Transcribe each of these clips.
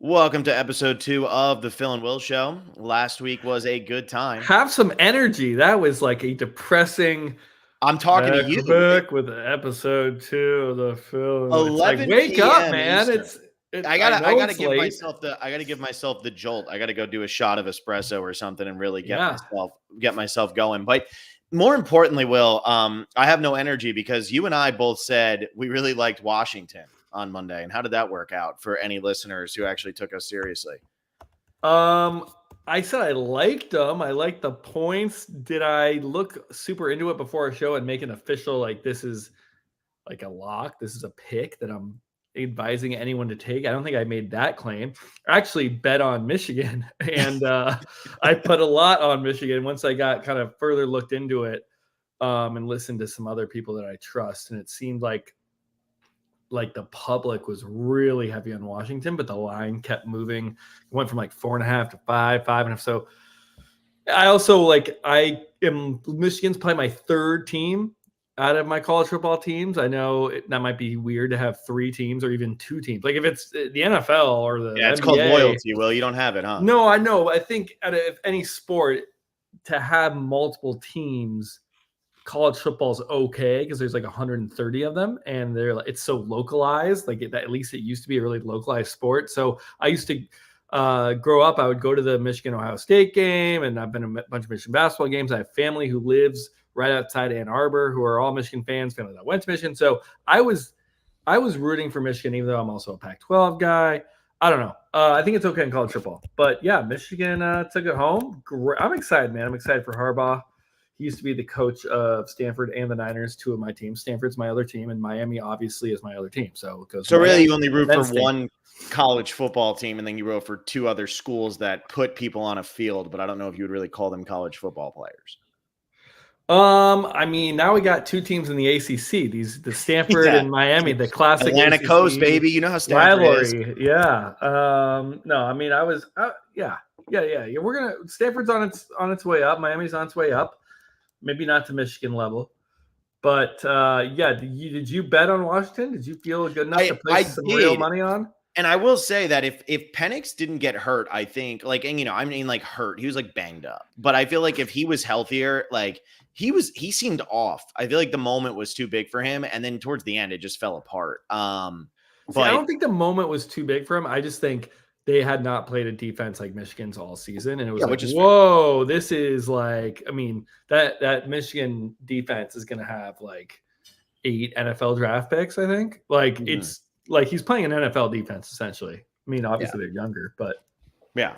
Welcome to episode 2 of the Phil and Will Show. Last week was a good time. Have some energy. That was like a depressing I'm talking to you. back with episode 2 of the film. It's like 11 wake up, p.m. man. Eastern. I I gotta, I know gotta it's give late. myself the jolt. I gotta go do a shot of espresso or something and really Yeah. get myself going. But more importantly, Will, I have no energy because you and I both said we really liked Washington on Monday. And how did that work out for any listeners who actually took us seriously? I said I liked them. I liked the points. Did I look super into it before our show and make an official like this is like a lock? This is a pick that I'm advising anyone to take. I don't think I made that claim. I actually bet on Michigan, and I put a lot on Michigan once I got kind of further looked into it and listened to some other people that I trust. And it seemed like the public was really heavy on Washington, but the line kept moving. It went from like 4.5 to 5.5. So I also Michigan's probably my third team out of my college football teams. I know that might be weird to have 3 teams or even 2 teams. Like if it's the NFL or the Yeah, it's NBA, called loyalty, Will. You don't have it, huh? No, I know. I think out of any sport to have multiple teams, college football is okay because there's like 130 of them and it's so localized. At least it used to be a really localized sport. So I used to grow up, I would go to the Michigan Ohio State game, and I've been to a bunch of Michigan basketball games. I have family who lives right outside Ann Arbor who are all Michigan fans, family that went to Michigan. So I was rooting for Michigan, even though I'm also a Pac-12 guy. I don't know. I think it's okay in college football, but yeah, Michigan took it home. I'm excited, man. I'm excited for Harbaugh. He used to be the coach of Stanford and the Niners, 2 of my teams. Stanford's my other team, and Miami obviously is my other team. So it goes. So Miami, really, you only root for State. one college football team, and then you root for 2 other schools that put people on a field. But I don't know if you would really call them college football players. I mean, now we got 2 teams in the ACC. The Stanford and Miami, the classic Atlantic ACC Coast, baby. You know how Stanford rivalry. is. Yeah. No, I mean, yeah. Stanford's on its way up. Miami's on its way up. Maybe not to Michigan level, but yeah. Did you bet on Washington? Did you feel good enough to place some real money on? And I will say that if Penix didn't get hurt, I think hurt. He was like banged up. But I feel like if he was healthier, like he seemed off. I feel like the moment was too big for him, and then towards the end it just fell apart. I don't think the moment was too big for him. I just think they had not played a defense like Michigan's all season. And it was whoa, this is like, I mean, that Michigan defense is going to have like 8 NFL draft picks, I think. Like it's like he's playing an NFL defense, essentially. I mean, obviously they're younger, but. Yeah.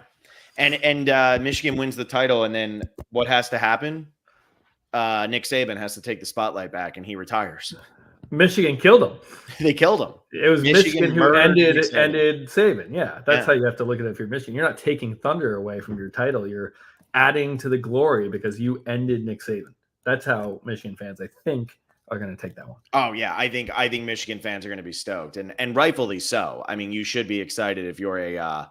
And Michigan wins the title. And then what has to happen? Nick Saban has to take the spotlight back and he retires. Michigan killed him. They killed him. It was Michigan who ended Saban. Yeah, that's how you have to look at it if you're Michigan. You're not taking thunder away from your title. You're adding to the glory because you ended Nick Saban. That's how Michigan fans, I think, are going to take that one. Oh yeah, I think Michigan fans are going to be stoked, and rightfully so. I mean, you should be excited if you're a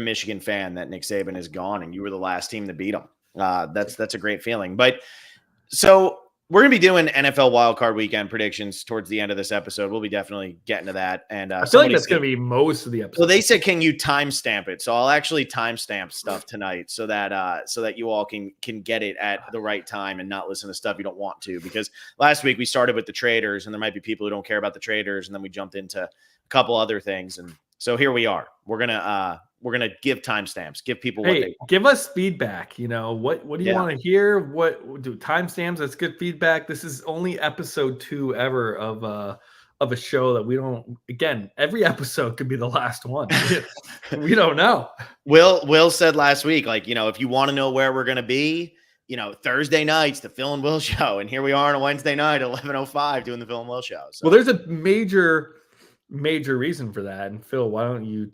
Michigan fan that Nick Saban is gone and you were the last team to beat him. That's a great feeling. But so we're going to be doing NFL wildcard weekend predictions towards the end of this episode. We'll be definitely getting to that. And I feel like that's going to be most of the episode. Well, they said, can you timestamp it? So I'll actually timestamp stuff tonight so that you all can get it at the right time and not listen to stuff you don't want to. Because last week we started with the traders, and there might be people who don't care about the traders, and then we jumped into a couple other things. And so here we are. We're gonna give timestamps, give people what they want. Give us feedback. You know, what do you want to hear? What do timestamps? That's good feedback. This is only episode 2 ever of a show that we don't. Again, every episode could be the last one. We don't know. Will said last week, like, you know, if you want to know where we're gonna be, you know, Thursday nights, the Phil and Will show, and here we are on a Wednesday night, 11:05, doing the Phil and Will show. So. Well, there's a major reason for that. And Phil, why don't you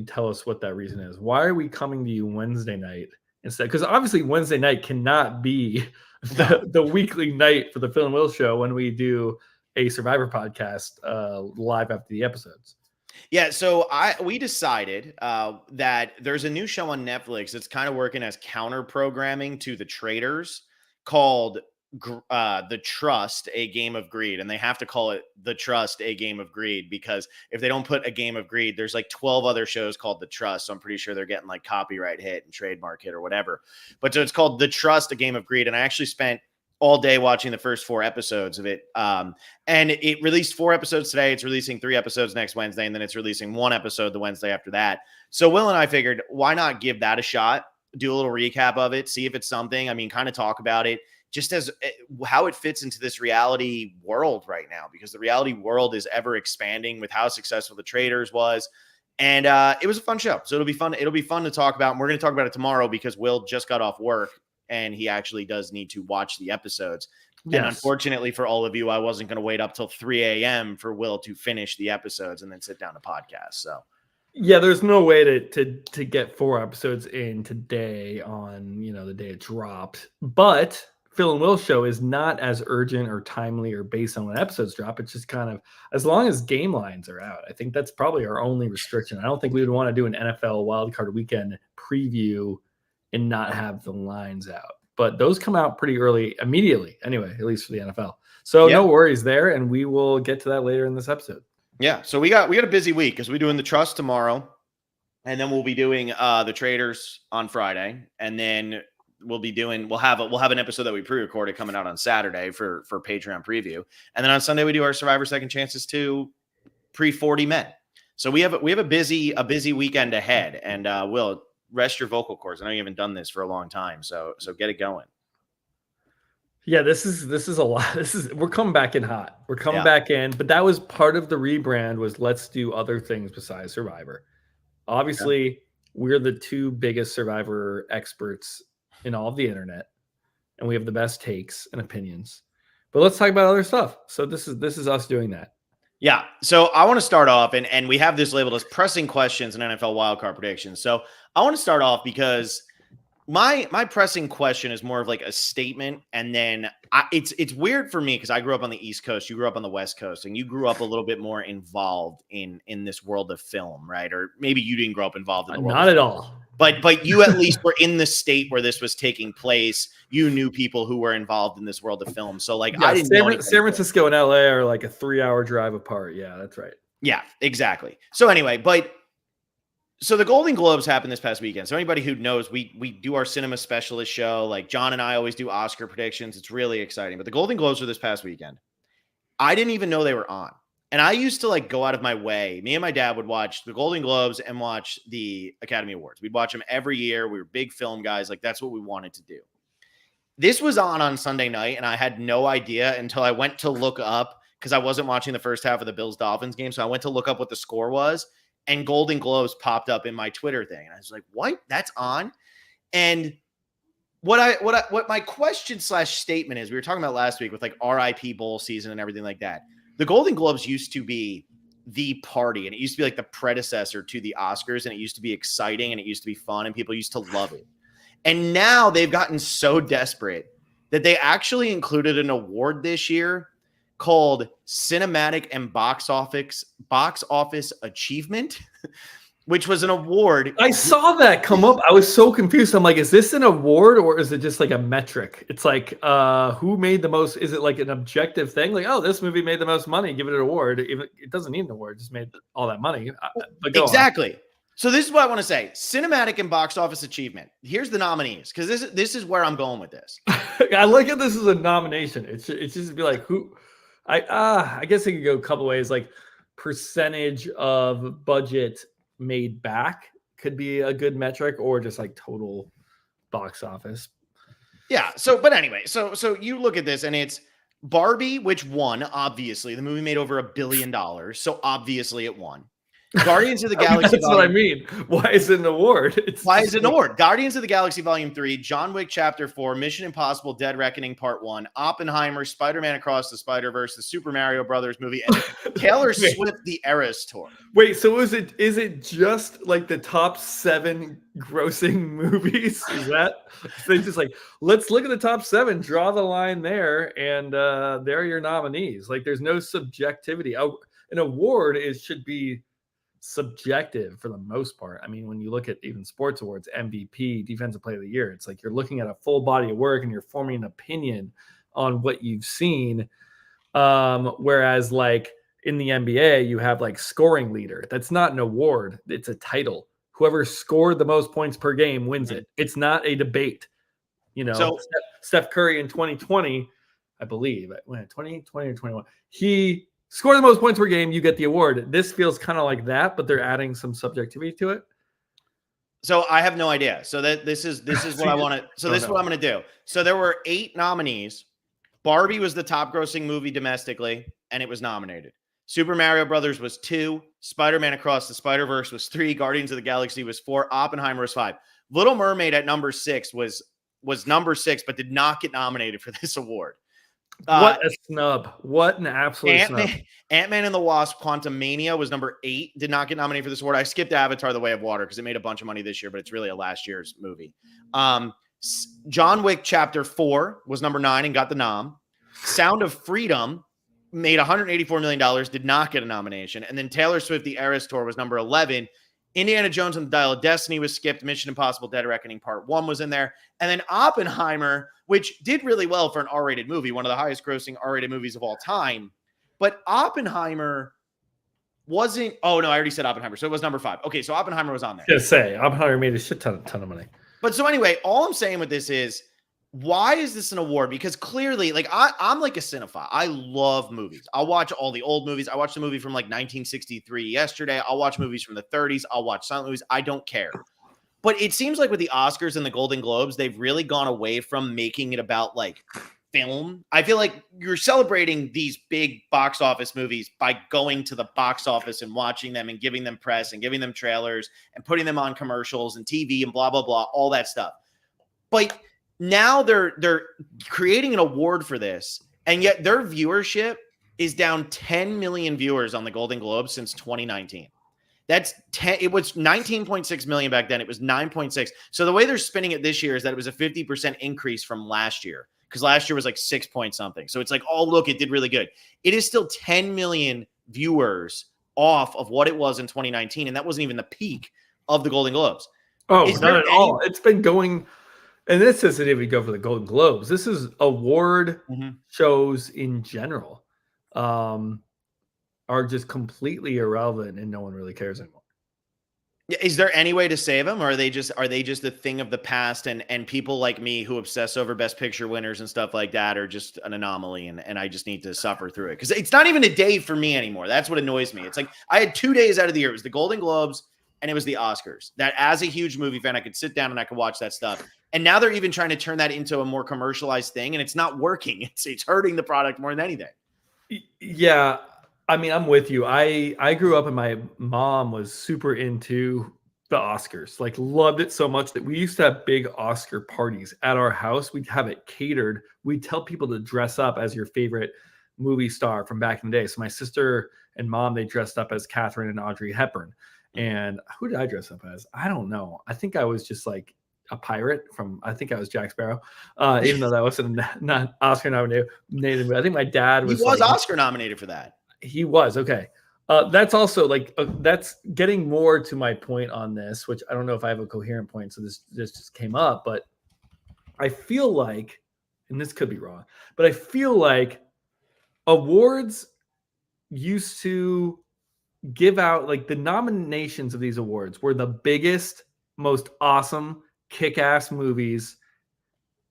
tell us what that reason is? Why are we coming to you Wednesday night instead? Because obviously Wednesday night cannot be the weekly night for the Phil and Will show when we do a Survivor podcast live after the episodes. Yeah, so we decided that there's a new show on Netflix that's kind of working as counter programming to The Traitors called The Trust, A Game of Greed, and they have to call it The Trust, A Game of Greed, because if they don't put A Game of Greed, there's like 12 other shows called The Trust, so I'm pretty sure they're getting like copyright hit and trademark hit or whatever. But so it's called The Trust, A Game of Greed, and I actually spent all day watching the first 4 episodes of it. And it released 4 episodes today. It's releasing 3 episodes next Wednesday, and then it's releasing 1 episode the Wednesday after that. So Will and I figured, why not give that a shot, do a little recap of it, see if it's something. I mean, kind of talk about it just as how it fits into this reality world right now, because the reality world is ever expanding with how successful The Traitors was. And it was a fun show. So it'll be fun. It'll be fun to talk about. And we're going to talk about it tomorrow because Will just got off work and he actually does need to watch the episodes. Yes. And unfortunately for all of you, I wasn't going to wait up till 3 a.m. for Will to finish the episodes and then sit down to podcast. So yeah, there's no way to get 4 episodes in today on, the day it dropped. But Phil and Will's show is not as urgent or timely or based on when episodes drop. It's just kind of as long as game lines are out. I think that's probably our only restriction. I don't think we would want to do an NFL wildcard weekend preview and not have the lines out. But those come out pretty early, immediately, anyway, at least for the NFL. So no worries there, and we will get to that later in this episode. Yeah, so we got a busy week because we're doing The Trust tomorrow, and then we'll be doing The Traitors on Friday, and then we'll have an episode that we pre-recorded coming out on Saturday for Patreon preview, and then on Sunday we do our Survivor Second Chances 2 pre-40 men. So we have a busy weekend ahead, and Will, rest your vocal cords. I know you haven't done this for a long time, so get it going. Yeah, this is a lot. We're coming back in hot. We're coming back in, but that was part of the rebrand, was let's do other things besides Survivor. Obviously, we're the 2 biggest Survivor experts in all of the internet, and we have the best takes and opinions. But let's talk about other stuff. So this is us doing that. Yeah. So I want to start off, and we have this labeled as pressing questions and NFL wildcard predictions. So I want to start off because my pressing question is more of like a statement, and then it's weird for me because I grew up on the East Coast, you grew up on the West Coast, and you grew up a little bit more involved in this world of film, right? Or maybe you didn't grow up involved in the world. Not at all. But you at least were in the state where this was taking place. You knew people who were involved in this world of film. So like, I didn't know San Francisco and LA are like a 3-hour drive apart. Yeah, that's right. Yeah, exactly. So anyway, so the Golden Globes happened this past weekend. So anybody who knows, we do our cinema specialist show. Like John and I always do Oscar predictions. It's really exciting. But the Golden Globes were this past weekend. I didn't even know they were on. And I used to like go out of my way. Me and my dad would watch the Golden Globes and watch the Academy Awards. We'd watch them every year. We were big film guys. Like that's what we wanted to do. This was on Sunday night, and I had no idea until I went to look up, because I wasn't watching the first half of the Bills-Dolphins game. So I went to look up what the score was, and Golden Globes popped up in my Twitter thing. And I was like, what? That's on? And what my question / statement is, we were talking about last week with like RIP bowl season and everything like that. The Golden Globes used to be the party, and it used to be like the predecessor to the Oscars, and it used to be exciting, and it used to be fun, and people used to love it. And now they've gotten so desperate that they actually included an award this year called Cinematic and Box Office Achievement, which was an award. I saw that come up. I was so confused. I'm like, is this an award or is it just like a metric? It's like, who made the most? Is it like an objective thing? Like, oh, this movie made the most money, give it an award. It doesn't need an award, it just made all that money. But exactly. On. So this is what I want to say. Cinematic and Box Office Achievement. Here's the nominees, because this is where I'm going with this. I like it. This is a nomination. It should just be like, who? I guess it could go a couple ways. Like percentage of budget made back could be a good metric, or just like total box office. Yeah. So, but anyway, so you look at this, and it's Barbie, which won. Obviously, the movie made over $1 billion, so obviously it won. Guardians of the Galaxy. That's what I mean. Why is it an award? Why is it an award? Guardians of the Galaxy Volume 3, John Wick Chapter 4, Mission Impossible Dead Reckoning Part 1, Oppenheimer, Spider-Man Across the Spider-Verse, the Super Mario Brothers movie, and Taylor Swift The Eras Tour. Wait, so is it just like the top 7 grossing movies? Is that they just like, let's look at the top 7, draw the line there, and there are your nominees. Like there's no subjectivity. An award should be subjective for the most part. I mean, when you look at even sports awards, MVP, Defensive Player of the Year, it's like you're looking at a full body of work and you're forming an opinion on what you've seen. Whereas like in the NBA, you have like scoring leader. That's not an award. It's a title. Whoever scored the most points per game wins it. It's not a debate. You know, So Steph Curry in 2020, I believe, when 2020 or 21, he scored the most points per game. You get the award. This feels kind of like that, but they're adding some subjectivity to it. So I have no idea. So this is what I want to. So this is what I'm going to do. So there were 8 nominees. Barbie was the top grossing movie domestically, and it was nominated. Super Mario Brothers was 2. Spider-Man Across the Spider-Verse was 3. Guardians of the Galaxy was 4. Oppenheimer was 5. Little Mermaid at number 6 was number 6, but did not get nominated for this award. What a snub. What an absolute snub. Ant-Man and the Wasp Quantumania was number 8. Did not get nominated for this award. I skipped Avatar The Way of Water because it made a bunch of money this year, but it's really a last year's movie. John Wick Chapter 4 was number 9 and got the nom. Sound of Freedom made $184 million, did not get a nomination. And then Taylor Swift, The Eras Tour was number 11. Indiana Jones and the Dial of Destiny was skipped. Mission Impossible Dead Reckoning Part 1 was in there. And then Oppenheimer, which did really well for an R-rated movie, one of the highest grossing R-rated movies of all time. But Oppenheimer wasn't... Oh, no, I already said Oppenheimer. So it was number 5. Okay, so Oppenheimer was on there. I was gonna say, Oppenheimer made a shit ton of money. But so anyway, all I'm saying with this is, why is this an award? Because clearly, like I'm like a cinephile. I love movies. I'll watch all the old movies. I watched a movie from like 1963 yesterday. I'll watch movies from the 30s. I'll watch silent movies. I don't care. But it seems like with the Oscars and the Golden Globes, they've really gone away from making it about like film. I feel like you're celebrating these big box office movies by going to the box office and watching them and giving them press and giving them trailers and putting them on commercials and TV and blah, blah, blah, all that stuff. But now they're creating an award for this, and yet their viewership is down 10 million viewers on the Golden Globes since 2019. That's 10. It was 19.6 million back then. It was 9.6. So the way they're spinning it this year is that it was a 50% increase from last year, because last year was like 6 point something. So it's like, oh, look, it did really good. It is still 10 million viewers off of what it was in 2019, and that wasn't even the peak of the Golden Globes. Oh, not at all. It's been going... And this doesn't even go for the Golden Globes. This is award shows in general are just completely irrelevant, and no one really cares anymore. Is there any way to save them, or are they just a thing of the past, and people like me who obsess over Best Picture winners and stuff like that are just an anomaly, and I just need to suffer through it? Because it's not even a day for me anymore. That's what annoys me. It's like I had 2 days out of the year. It was the Golden Globes and it was the Oscars. That as a huge movie fan, I could sit down and I could watch that stuff. And now they're even trying to turn that into a more commercialized thing, and it's not working. It's hurting the product more than anything. Yeah, I mean, I'm with you. I grew up and my mom was super into the Oscars, like loved it so much that we used to have big Oscar parties at our house. We'd have it catered. We'd tell people to dress up as your favorite movie star from back in the day. So my sister and mom, they dressed up as Catherine and Audrey Hepburn. And who did I dress up as? I don't know. I think I was just like a pirate I think I was Jack Sparrow, even though that wasn't not Oscar nominated. But I think my dad was. He was like, Oscar nominated for that. He was. Okay. That's also like, that's getting more to my point on this, which I don't know if I have a coherent point. So this just came up, but I feel like, and this could be wrong, but I feel like awards used to give out, like the nominations of these awards were the biggest, most awesome, kick-ass movies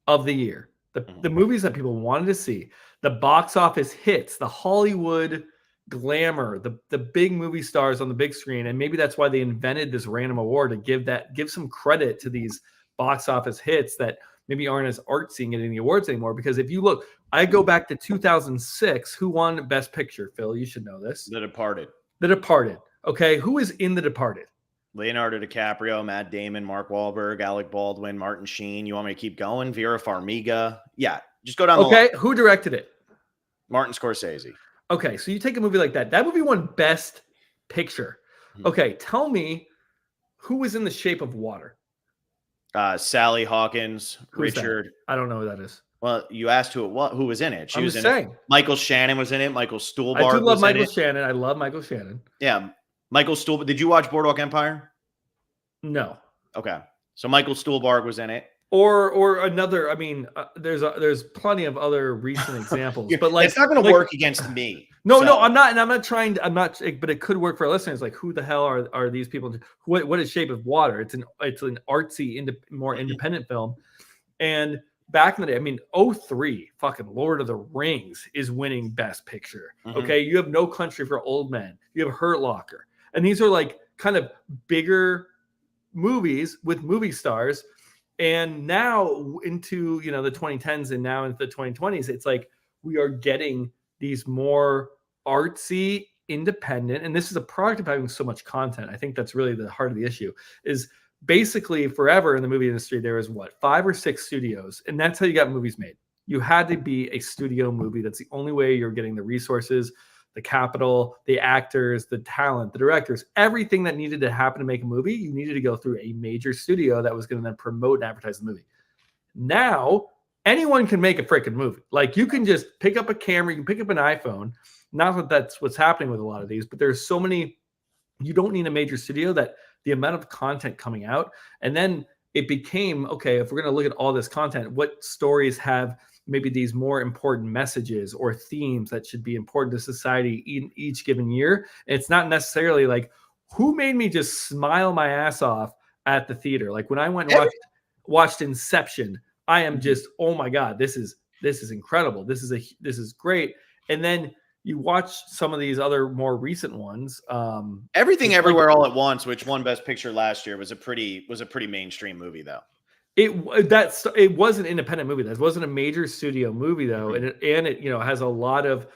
of the year. The movies that people wanted to see, the box office hits, the Hollywood glamour, the big movie stars on the big screen. And maybe that's why they invented this random award, to give some credit to these box office hits that maybe aren't as artsy and getting the awards anymore. Because if you look, I go back to 2006, who won Best Picture? Phil, you should know this. The Departed. The Departed. Okay, who is in The Departed? Leonardo DiCaprio, Matt Damon, Mark Wahlberg, Alec Baldwin, Martin Sheen. You want me to keep going? Vera Farmiga. Yeah, just go down the line. Okay, who directed it? Martin Scorsese. Okay, so you take a movie like that. That movie won Best Picture. Okay, tell me who was in The Shape of Water? Sally Hawkins, Richard. I don't know who that is. Well, you asked who was in it. She was in it. Michael Shannon was in it. Michael Stuhlbarg. I do love Michael Shannon. I love Michael Shannon. Yeah, Michael Stuhlbarg. Did you watch Boardwalk Empire? No. Okay, so Michael Stuhlbarg was in it. Or another. I mean, there's plenty of other recent examples, but like it's not going to like, work against me. No, so. no, I'm not, and I'm not trying to. I'm not, but it could work for listeners. Like, who the hell are these people? What is Shape of Water? It's an artsy, more independent film. And back in the day, I mean, 03, fucking Lord of the Rings is winning Best Picture. Okay, you have No Country for Old Men. You have Hurt Locker, and these are like kind of bigger movies with movie stars. And now into the 2010s and now into the 2020s, it's like we are getting these more artsy, independent, and this is a product of having so much content. I think that's really the heart of the issue. Is basically forever in the movie industry there was 5 or 6 studios, and that's how you got movies made. You had to be a studio movie. That's the only way you're getting the resources, the capital, the actors, the talent, the directors, everything that needed to happen to make a movie. You needed to go through a major studio that was going to then promote and advertise the movie. Now anyone can make a freaking movie. Like, you can just pick up a camera, you can pick up an iPhone. Not that that's what's happening with a lot of these, but there's so many. You don't need a major studio. That the amount of content coming out, and then it became, okay, if we're going to look at all this content, what stories have maybe these more important messages or themes that should be important to society in each given year? And it's not necessarily like, who made me just smile my ass off at the theater? Like when I went and watched Inception, I am just, oh my God, this is incredible. This is great. And then you watch some of these other more recent ones. Everything Everywhere All at Once, which won Best Picture last year, was a pretty mainstream movie though. It was an independent movie. That wasn't a major studio movie though, and it has a lot of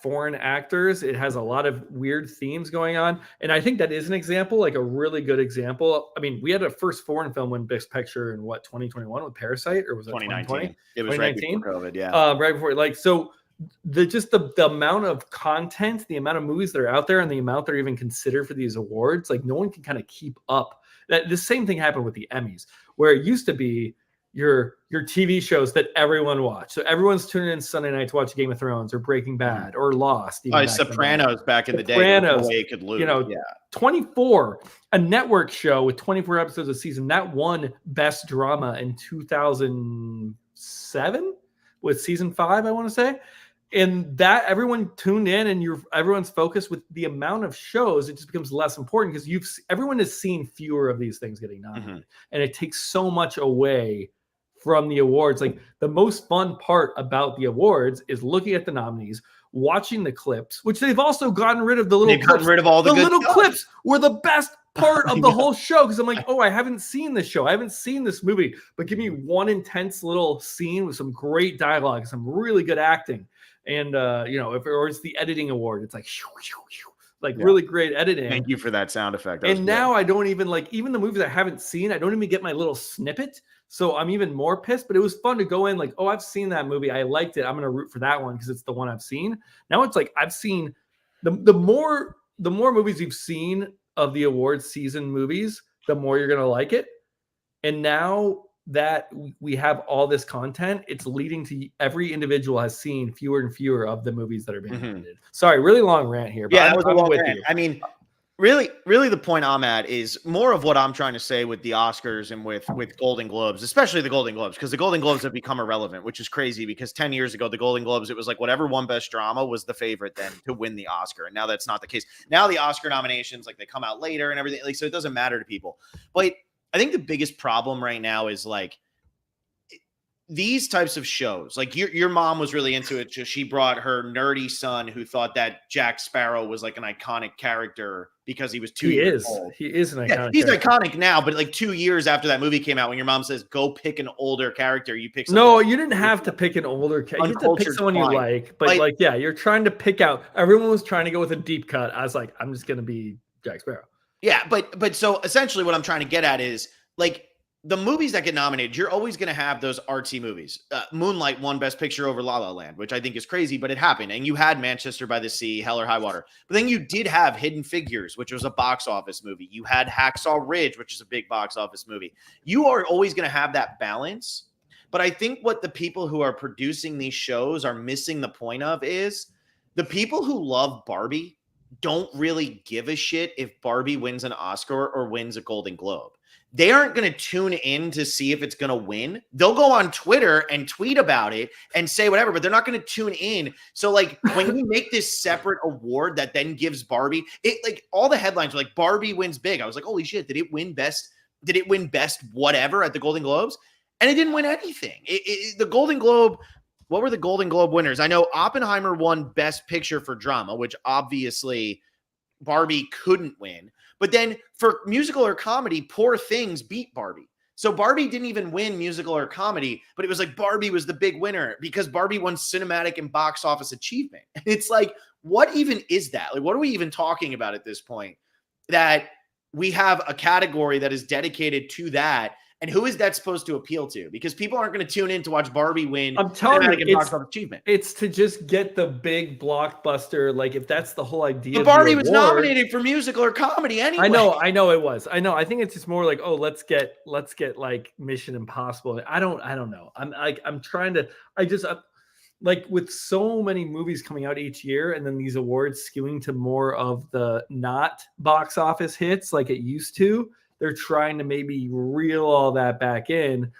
foreign actors. It has a lot of weird themes going on, and I think that is an example, like a really good example. I mean, we had a first foreign film win Best Picture in 2021 with Parasite, or was it 2019? It was right before COVID, yeah. Right before, like, so the amount of content, the amount of movies that are out there, and the amount that are even considered for these awards, like no one can kind of keep up. That the same thing happened with the Emmys, where it used to be your TV shows that everyone watched. So everyone's tuning in Sunday night to watch Game of Thrones or Breaking Bad or Lost. Sopranos back in the day. Sopranos, the way it could lose. 24, a network show with 24 episodes a season that won Best Drama in 2007 with season 5, I want to say. And that everyone tuned in, and everyone's focused with the amount of shows. It just becomes less important because everyone has seen fewer of these things getting nominated, and it takes so much away from the awards. Like, the most fun part about the awards is looking at the nominees, watching the clips, which they've also gotten rid of the little. They've gotten rid of all the good little stuff. Clips were the best part of the whole show, because I'm like, oh, I haven't seen this show, I haven't seen this movie, but give me one intense little scene with some great dialogue, some really good acting. And or it's the editing award, it's like really great editing. Thank you for that sound effect. And now I don't even even the movies I haven't seen, I don't even get my little snippet. So I'm even more pissed. But it was fun to go in like, oh, I've seen that movie, I liked it, I'm gonna root for that one because it's the one I've seen. Now it's like, I've seen the more movies you've seen of the awards season movies, the more you're gonna like it. And now that we have all this content, it's leading to every individual has seen fewer and fewer of the movies that are being nominated. Sorry, really long rant here. But yeah, that was a long rant. I mean, really the point I'm at is more of what I'm trying to say with the Oscars and with Golden Globes, especially the Golden Globes, because the Golden Globes have become irrelevant, which is crazy because 10 years ago, the Golden Globes, it was like whatever won Best Drama was the favorite then to win the Oscar. And now that's not the case. Now the Oscar nominations, like, they come out later and everything, like, so it doesn't matter to people. But I think the biggest problem right now is like these types of shows. Like your mom was really into it. She brought her nerdy son who thought that Jack Sparrow was like an iconic character because he was 2 years old. He is an iconic. He's iconic now, but like 2 years after that movie came out, when your mom says, go pick an older character, you pick No, you didn't have to pick an older character. You had to pick someone you like. But like, yeah, you're trying to pick out. Everyone was trying to go with a deep cut. I was like, I'm just going to be Jack Sparrow. Yeah, but so essentially what I'm trying to get at is like, the movies that get nominated, you're always going to have those artsy movies. Moonlight won Best Picture over La La Land, which I think is crazy, but it happened. And you had Manchester by the Sea, Hell or High Water. But then you did have Hidden Figures, which was a box office movie. You had Hacksaw Ridge, which is a big box office movie. You are always going to have that balance. But I think what the people who are producing these shows are missing the point of is the people who love Barbie don't really give a shit if Barbie wins an Oscar or wins a Golden Globe. They aren't going to tune in to see if it's going to win. They'll go on Twitter and tweet about it and say whatever, but they're not going to tune in. So like when you make this separate award that then gives Barbie, it like all the headlines were like Barbie wins big. I was like, holy shit, did it win best? Did it win best whatever at the Golden Globes? And it didn't win anything. The Golden Globe, what were the Golden Globe winners? I know Oppenheimer won Best Picture for Drama, which obviously Barbie couldn't win. But then for musical or comedy, Poor Things beat Barbie. So Barbie didn't even win musical or comedy, but it was like Barbie was the big winner because Barbie won cinematic and box office achievement. It's like, what even is that? Like, what are we even talking about at this point? That we have a category that is dedicated to that. And who is that supposed to appeal to? Because people aren't going to tune in to watch Barbie win. I'm telling you, box office achievement. It's to just get the big blockbuster. Like if that's the whole idea. But Barbie was nominated for musical or comedy anyway. I know it was. I know. I think it's just more like, oh, let's get like Mission Impossible. I don't know. I'm trying to. Like with so many movies coming out each year, and then these awards skewing to more of the not box office hits like it used to. They're trying to maybe reel all that back in.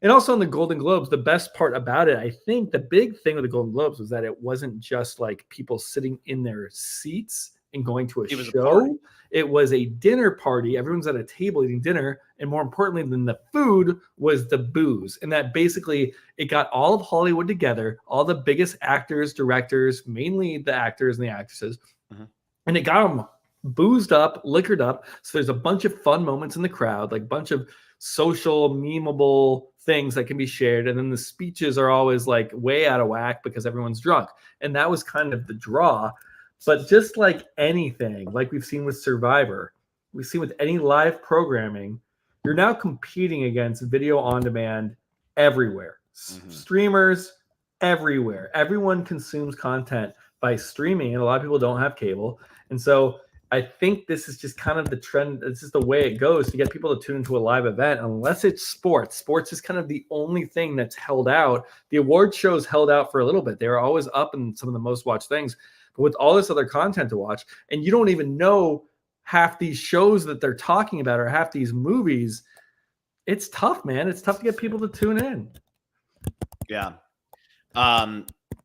And also in the Golden Globes, the best part about it, I think the big thing with the Golden Globes was that it wasn't just like people sitting in their seats and going to a show. It was a dinner party. Everyone's at a table eating dinner. And more importantly than the food was the booze. And that basically, it got all of Hollywood together, all the biggest actors, directors, mainly the actors and the actresses. Mm-hmm. And it got them boozed up, liquored up. So there's a bunch of fun moments in the crowd, like a bunch of social, memeable things that can be shared. And then the speeches are always like way out of whack because everyone's drunk. And that was kind of the draw. But just like anything, like we've seen with Survivor, we've seen with any live programming, you're now competing against video on demand everywhere. Mm-hmm. Streamers everywhere. Everyone consumes content by streaming, and a lot of people don't have cable. And so I think this is just kind of the trend. It's just the way it goes to get people to tune into a live event, unless it's sports. Sports is kind of the only thing that's held out. The award shows held out for a little bit. They were always up in some of the most watched things. But with all this other content to watch, and you don't even know half these shows that they're talking about or half these movies, it's tough, man. It's tough to get people to tune in. Yeah.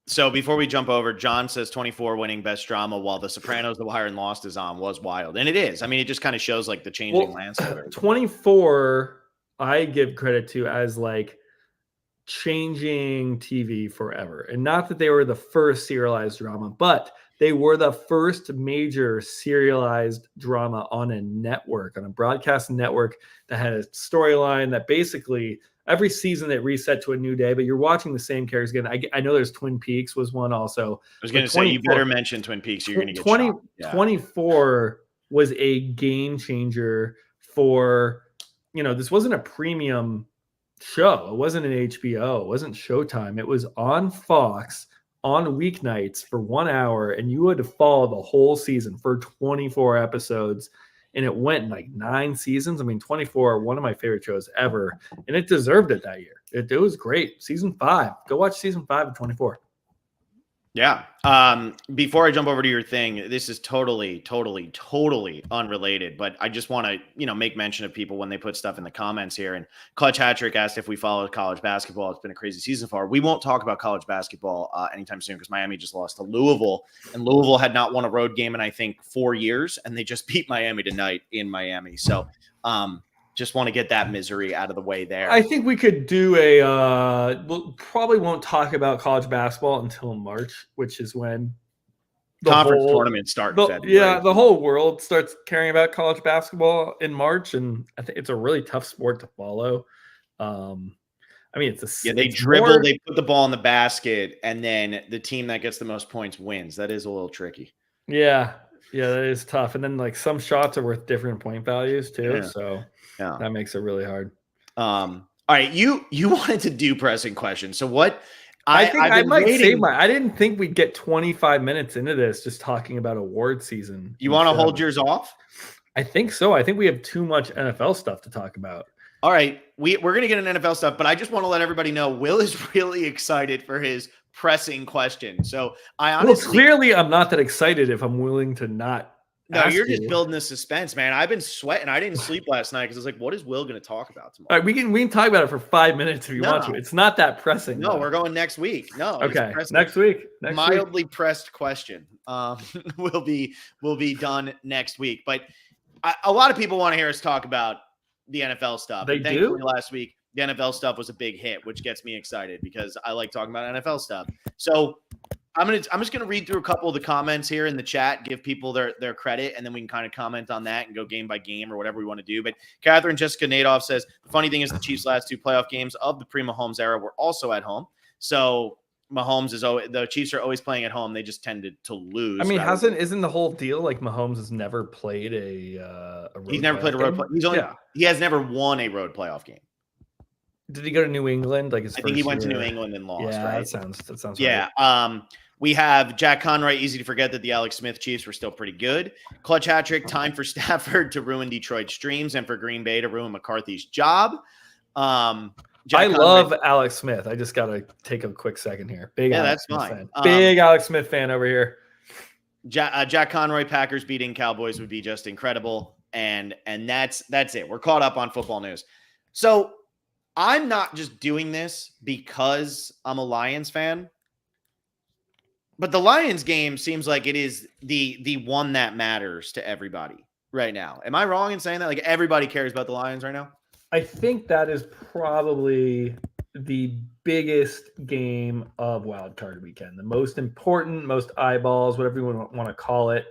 So before we jump over, John says 24 winning best drama, while The Sopranos, The Wire, and Lost is on, was wild. And it is. I mean, it just kind of shows like the changing landscape. 24, I give credit to as like changing TV forever. And not that they were the first serialized drama, but they were the first major serialized drama on a network, on a broadcast network that had a storyline that basically every season it reset to a new day, but you're watching the same characters again. I know there's Twin Peaks was one also. I was going to say, you better mention Twin Peaks. You're going to get 24 was a game changer for, this wasn't a premium show. It wasn't an HBO. It wasn't Showtime. It was on Fox on weeknights for 1 hour, and you had to follow the whole season for 24 episodes. And it went like 9 seasons. I mean, 24, one of my favorite shows ever. And it deserved it that year. It was great. Season 5. Go watch season 5 of 24. Yeah. Before I jump over to your thing, this is totally unrelated, but I just want to, make mention of people when they put stuff in the comments here. And Clutch Hattrick asked if we follow college basketball. It's been a crazy season so far. We won't talk about college basketball anytime soon because Miami just lost to Louisville, and Louisville had not won a road game in, I think, 4 years, and they just beat Miami tonight in Miami. So, just want to get that misery out of the way there. I think we could do we'll probably won't talk about college basketball until March, which is when the conference tournaments start. Yeah, the whole world starts caring about college basketball in March, and I think it's a really tough sport to follow. I mean, they dribble, they put the ball in the basket, and then the team that gets the most points wins. That is a little tricky. Yeah, that is tough. And then like some shots are worth different point values too. Yeah. So that makes it really hard. All right, you wanted to do pressing questions. So what? I think I might save I didn't think we'd get 25 minutes into this just talking about award season. You want to hold yours off? I think so. I think we have too much NFL stuff to talk about. All right, we're going to get an NFL stuff, but I just want to let everybody know Will is really excited for his pressing question. So I Well, honestly, clearly I'm not that excited if I'm willing to not. no, you're just building the suspense, man. I've been sweating. I didn't sleep last night because I was like, what is Will going to talk about tomorrow? All right, we can talk about it for 5 minutes if you want to. It's not that pressing. No, though. we're going next week. No, okay, next week. Mildly pressed question will be done next week. But a lot of people want to hear us talk about the NFL stuff. They do. Last week, the NFL stuff was a big hit, which gets me excited because I like talking about NFL stuff. So I'm just gonna read through a couple of the comments here in the chat, give people their credit, and then we can kind of comment on that and go game by game or whatever we want to do. But Catherine Jessica Nadoff says the funny thing is the Chiefs' last 2 playoff games of the pre-Mahomes era were also at home. So Mahomes the Chiefs are always playing at home. They just tended to lose. I mean, isn't the whole deal like Mahomes has never played a road he's never played a road play. He has never won a road playoff game. Did he go to New England? I think he went to New England and lost. Yeah, right? that sounds yeah. Right. We have Jack Conroy. Easy to forget that the Alex Smith Chiefs were still pretty good. Clutch hat trick. Time for Stafford to ruin Detroit's dreams and for Green Bay to ruin McCarthy's job. Love Alex Smith. I just got to take a quick second here. That's fine. Big Alex Smith fan over here. Jack Conroy. Packers beating Cowboys would be just incredible. And that's it. We're caught up on football news. So I'm not just doing this because I'm a Lions fan. But the Lions game seems like it is the one that matters to everybody right now. Am I wrong in saying that? Like everybody cares about the Lions right now? I think that is probably the biggest game of Wild Card Weekend. The most important, most eyeballs, whatever you want to call it.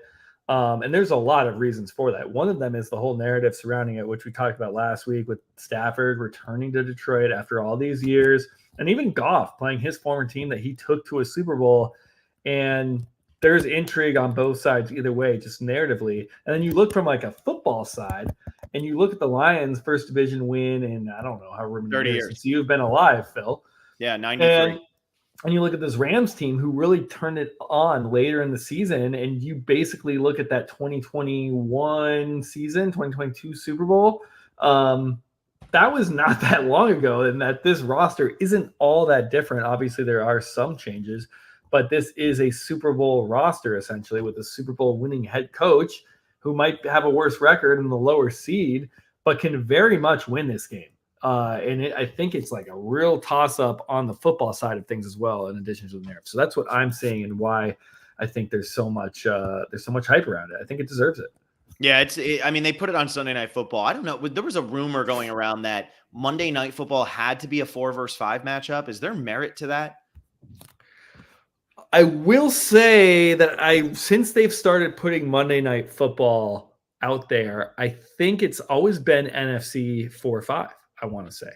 And there's a lot of reasons for that. One of them is the whole narrative surrounding it, which we talked about last week with Stafford returning to Detroit after all these years, and even Goff playing his former team that he took to a Super Bowl. And there's intrigue on both sides either way, just narratively. And then you look from like a football side and you look at the Lions' first division win in, I don't know, however many years since you've been alive, Phil. Yeah, 93. And you look at this Rams team who really turned it on later in the season. And you basically look at that 2021 season, 2022 Super Bowl. That was not that long ago. And that this roster isn't all that different. Obviously, there are some changes. But this is a Super Bowl roster, essentially, with a Super Bowl winning head coach who might have a worse record in the lower seed, but can very much win this game. I think it's like a real toss-up on the football side of things as well, in addition to the narrative. So that's what I'm saying and why I think there's so much hype around it. I think it deserves it. Yeah, I mean, they put it on Sunday Night Football. I don't know. There was a rumor going around that Monday Night Football had to be a 4 versus 5 matchup. Is there merit to that? I will say that since they've started putting Monday Night Football out there, I think it's always been NFC 4-5, I want to say.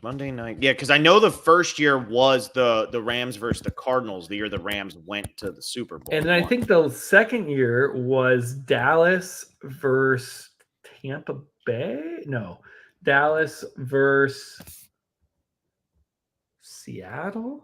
Monday night. Yeah, because I know the first year was the Rams versus the Cardinals, the year the Rams went to the Super Bowl. And then I think the second year was Dallas versus Tampa Bay. No, Dallas versus Seattle.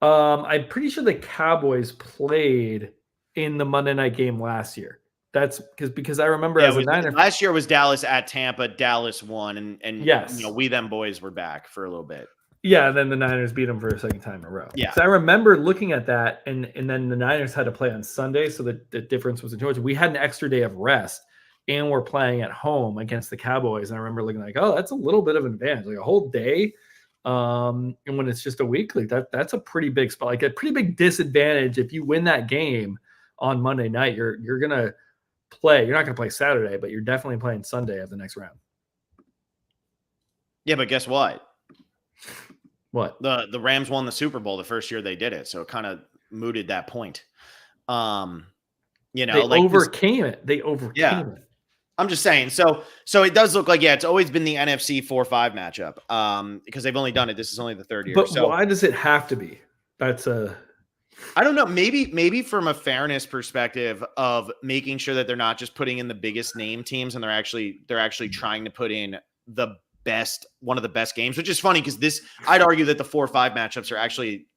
I'm pretty sure the Cowboys played in the Monday night game last year. That's because I remember as a Niner. Last year was Dallas at Tampa. Dallas won, and yes, we them boys were back for a little bit. Yeah, and then the Niners beat them for a second time in a row. Yeah, so I remember looking at that, and then the Niners had to play on Sunday, so the difference was in Georgia. We had an extra day of rest, and we're playing at home against the Cowboys. And I remember looking like, oh, that's a little bit of an advantage, like a whole day. And when it's just a week, like that's a pretty big spot, like a pretty big disadvantage. If you win that game on Monday night, you're gonna play. You're not gonna play Saturday, but you're definitely playing Sunday of the next round. Yeah, but guess what? What? The Rams won the Super Bowl the first year they did it, so it kind of mooted that point. They overcame it. They overcame it. I'm just saying. So it does look like, it's always been the NFC 4-5 matchup because they've only done it. This is only the third year. But why does it have to be? I don't know. Maybe from a fairness perspective of making sure that they're not just putting in the biggest name teams and they're actually trying to put in one of the best games, which is funny because I'd argue that the 4-5 matchups are actually,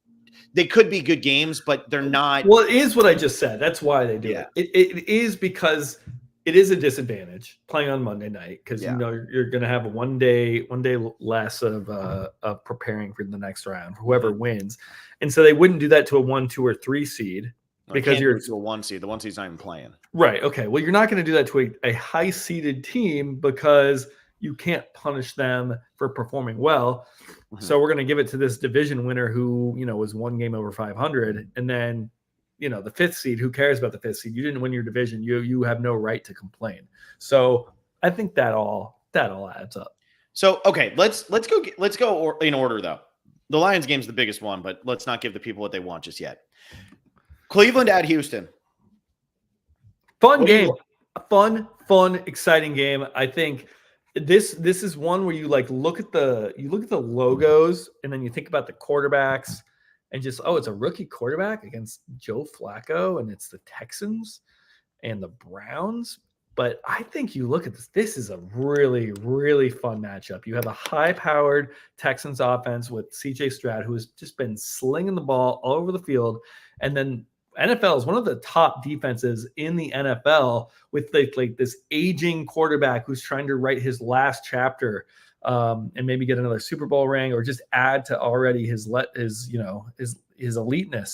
they could be good games, but they're not. Well, it is what I just said. That's why they do it. It is because it is a disadvantage playing on Monday night because Yeah. you know you're going to have one day less of preparing for the next round, whoever wins, and so they wouldn't do that to a 1, 2, or 3 seed because you're to a 1 seed. The 1 seed's not even playing. Right. Okay. Well, you're not going to do that to a high seeded team because you can't punish them for performing well. Mhm. So we're going to give it to this division winner who, you know, was 1 game over 500. And then, you know, the 5th seed, who cares about the 5th seed? You didn't win your division. You have no right to complain. So I think that all adds up. So, okay, let's go in order though. The Lions game's the biggest one, but let's not give the people what they want just yet. Cleveland at Houston. Fun game. Fun, exciting game. I think this is one where you like look at the logos and then you think about the quarterbacks and just, oh, it's a rookie quarterback against Joe Flacco and it's the Texans and the Browns. But I think you look at this. This is a really, really fun matchup. You have a high-powered Texans offense with C.J. Stroud, who has just been slinging the ball all over the field, and then NFL is one of the top defenses in the NFL with like this aging quarterback who's trying to write his last chapter and maybe get another Super Bowl ring or just add to already his eliteness,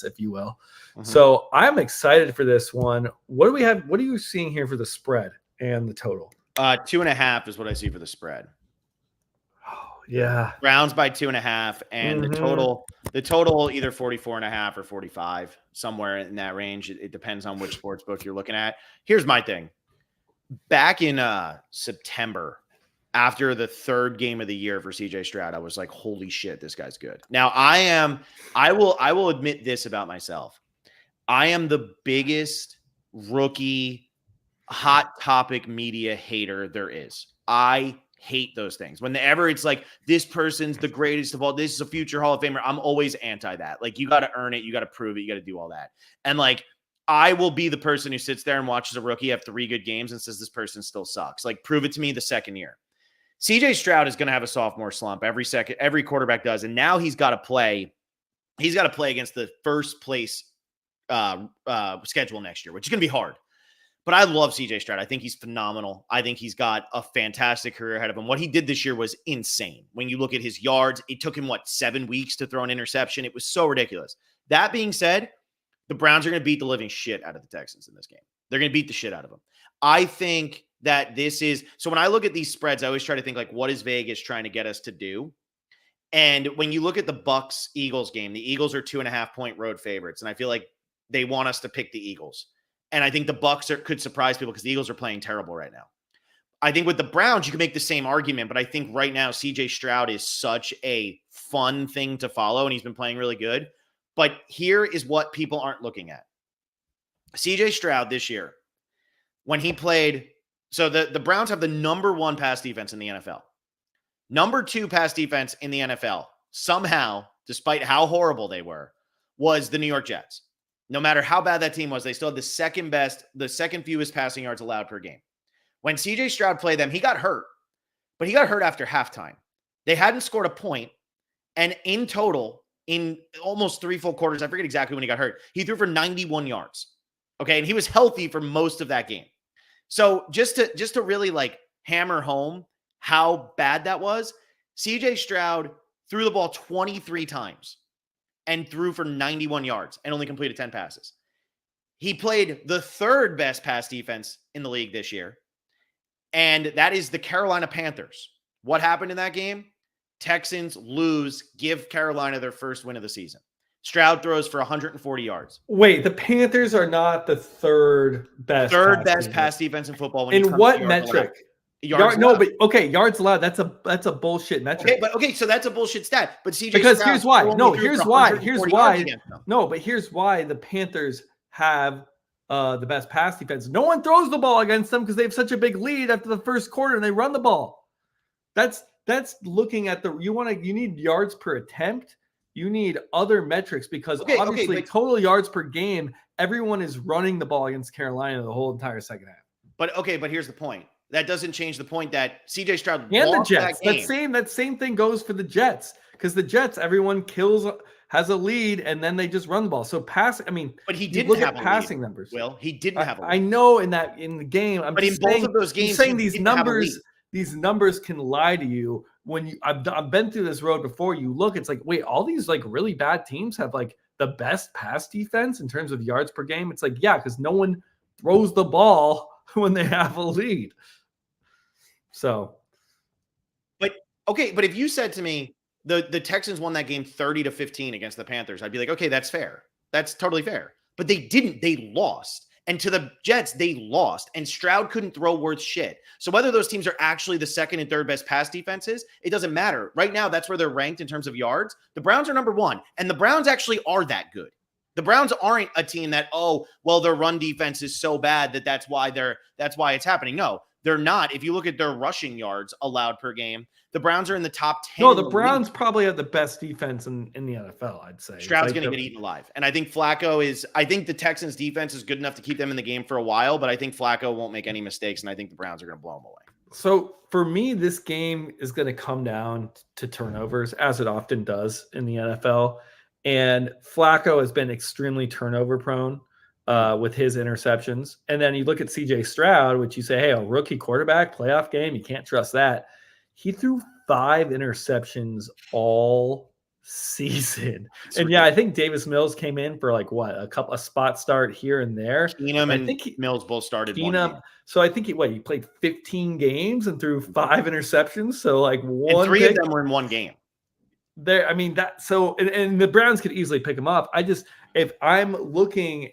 if you will. Mm-hmm. So I'm excited for this one. What do we have? What are you seeing here for the spread and the total? 2.5 is what I see for the spread. Oh, yeah. Browns by 2.5, and the total either 44.5 or 45, somewhere in that range. It depends on which sports book you're looking at. Here's my thing. Back in September, after the 3rd game of the year for CJ Stroud, I was like, holy shit, this guy's good. Now I will admit this about myself. I am the biggest rookie hot topic media hater there is. I hate those things. Whenever it's like, this person's the greatest of all, this is a future Hall of Famer, I'm always anti that. Like, you got to earn it. You got to prove it. You got to do all that. And like, I will be the person who sits there and watches a rookie have 3 good games and says, this person still sucks. Like, prove it to me the second year. CJ Stroud is going to have a sophomore slump every quarterback does. And now he's got to play against the first place schedule next year, which is going to be hard. But I love CJ Stroud. I think he's phenomenal. I think he's got a fantastic career ahead of him. What he did this year was insane. When you look at his yards, it took him, 7 weeks to throw an interception? It was so ridiculous. That being said, the Browns are going to beat the living shit out of the Texans in this game. They're going to beat the shit out of them. I think that this is – so when I look at these spreads, I always try to think, like, what is Vegas trying to get us to do? And when you look at the Bucs-Eagles game, the Eagles are 2.5-point road favorites, and I feel like they want us to pick the Eagles. And I think the Bucs could surprise people because the Eagles are playing terrible right now. I think with the Browns, you can make the same argument, but I think right now CJ Stroud is such a fun thing to follow, and he's been playing really good. But here is what people aren't looking at. CJ Stroud this year, when he played, so the Browns have the number 1 pass defense in the NFL. Number 2 pass defense in the NFL, somehow, despite how horrible they were, was the New York Jets. No matter how bad that team was, they still had the second fewest passing yards allowed per game. When CJ Stroud played them, he got hurt, but he got hurt after halftime. They hadn't scored a point, and in total, in almost 3 full quarters, I forget exactly when he got hurt, he threw for 91 yards. Okay, and he was healthy for most of that game. So just to really like hammer home how bad that was, CJ Stroud threw the ball 23 times and threw for 91 yards and only completed 10 passes. He played the 3rd best pass defense in the league this year, and that is the Carolina Panthers. What happened in that game? Texans lose, give Carolina their first win of the season. Stroud throws for 140 yards. Wait, the Panthers are not the 3rd best pass defense in football. When in what metric? Yards no, but okay, yards allowed. That's a bullshit metric. Okay, so that's a bullshit stat. But CJ because Stroud here's why. No, here's why. No, but here's why the Panthers have the best pass defense. No one throws the ball against them because they have such a big lead after the first quarter and they run the ball. That's looking at you need yards per attempt. You need other metrics because obviously total yards per game, everyone is running the ball against Carolina the whole entire second half. But here's the point. That doesn't change the point that CJ Stroud and the Jets. That same thing goes for the Jets because the Jets, everyone has a lead, and then they just run the ball. So I mean, But he you didn't look have at a passing lead. numbers. Will, he didn't have a lead. I know in the game, I'm But just in both saying, of those games, saying he these didn't have a lead. numbers can lie to you when I've been through this road before. You look, it's like, wait, all these like really bad teams have like the best pass defense in terms of yards per game. It's like, yeah, because no one throws the ball when they have a lead. So, but okay, but if you said to me the Texans won that game 30-15 against the Panthers, I'd be like, okay, that's fair. That's totally fair. But they didn't. They lost. And to the Jets, they lost. And Stroud couldn't throw worth shit. So whether those teams are actually the second and third best pass defenses, it doesn't matter. Right now, that's where they're ranked in terms of yards. The Browns are number one. And the Browns actually are that good. The Browns aren't a team that, oh, well, their run defense is so bad that's why it's happening. No, they're not. If you look at their rushing yards allowed per game, the Browns are in the top 10. No, the Browns probably have the best defense in the NFL, I'd say. Stroud's going to get eaten alive. And I think I think the Texans defense is good enough to keep them in the game for a while, but I think Flacco won't make any mistakes, and I think the Browns are going to blow them away. So for me, this game is going to come down to turnovers, as it often does in the NFL. And Flacco has been extremely turnover prone with his interceptions. And then you look at CJ Stroud, which you say, hey, a rookie quarterback, playoff game, you can't trust that. He threw 5 interceptions all season. And yeah, I think Davis Mills came in for like a spot start here and there. Keenum and Mills both started one game. So I think he played 15 games and threw 5 interceptions. So like and 3 of them were in one game. There, I mean that. So and the Browns could easily pick him up. If I'm looking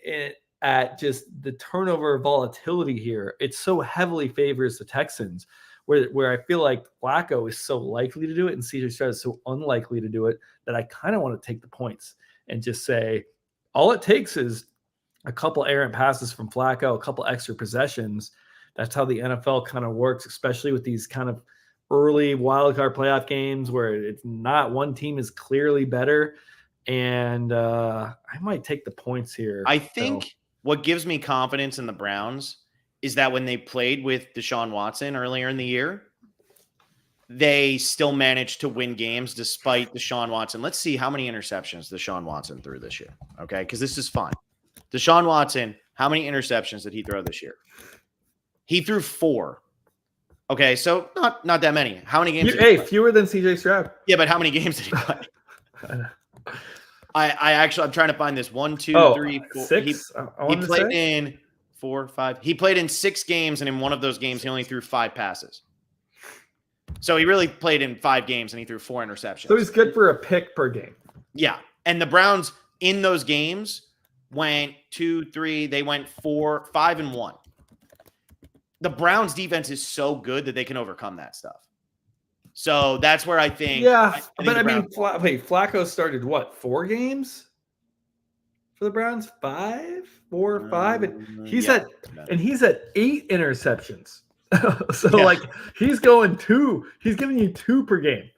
at just the turnover volatility here, it so heavily favors the Texans. Where I feel like Flacco is so likely to do it and CJ Stroud is so unlikely to do it that I kind of want to take the points and just say all it takes is a couple errant passes from Flacco, a couple extra possessions. That's how the NFL kind of works, especially with these kind of early wildcard playoff games where it's not one team is clearly better. And I might take the points here. I think what gives me confidence in the Browns is that when they played with Deshaun Watson earlier in the year, they still managed to win games despite Deshaun Watson. Let's see how many interceptions Deshaun Watson threw this year. Okay. Cause this is fun. Deshaun Watson, how many interceptions did he throw this year? He threw 4. Okay. So not that many. How many games? Fewer than CJ Stroud. Yeah. But how many games did he play? I'm trying to find this 1, 2, 3, 4. 6. He played in 4, 5. He played in 6 games, and in one of those games, he only threw 5 passes. So he really played in 5 games, and he threw 4 interceptions. So he's good for a pick per game. Yeah. And the Browns in those games went 2, 3. They went 4, 5, and 1. The Browns defense is so good that they can overcome that stuff. So that's where I think. Yeah. Flacco started what? 4 games for the Browns? 5? 4 or 5? And he's at 8 interceptions. He's going 2. He's giving you 2 per game.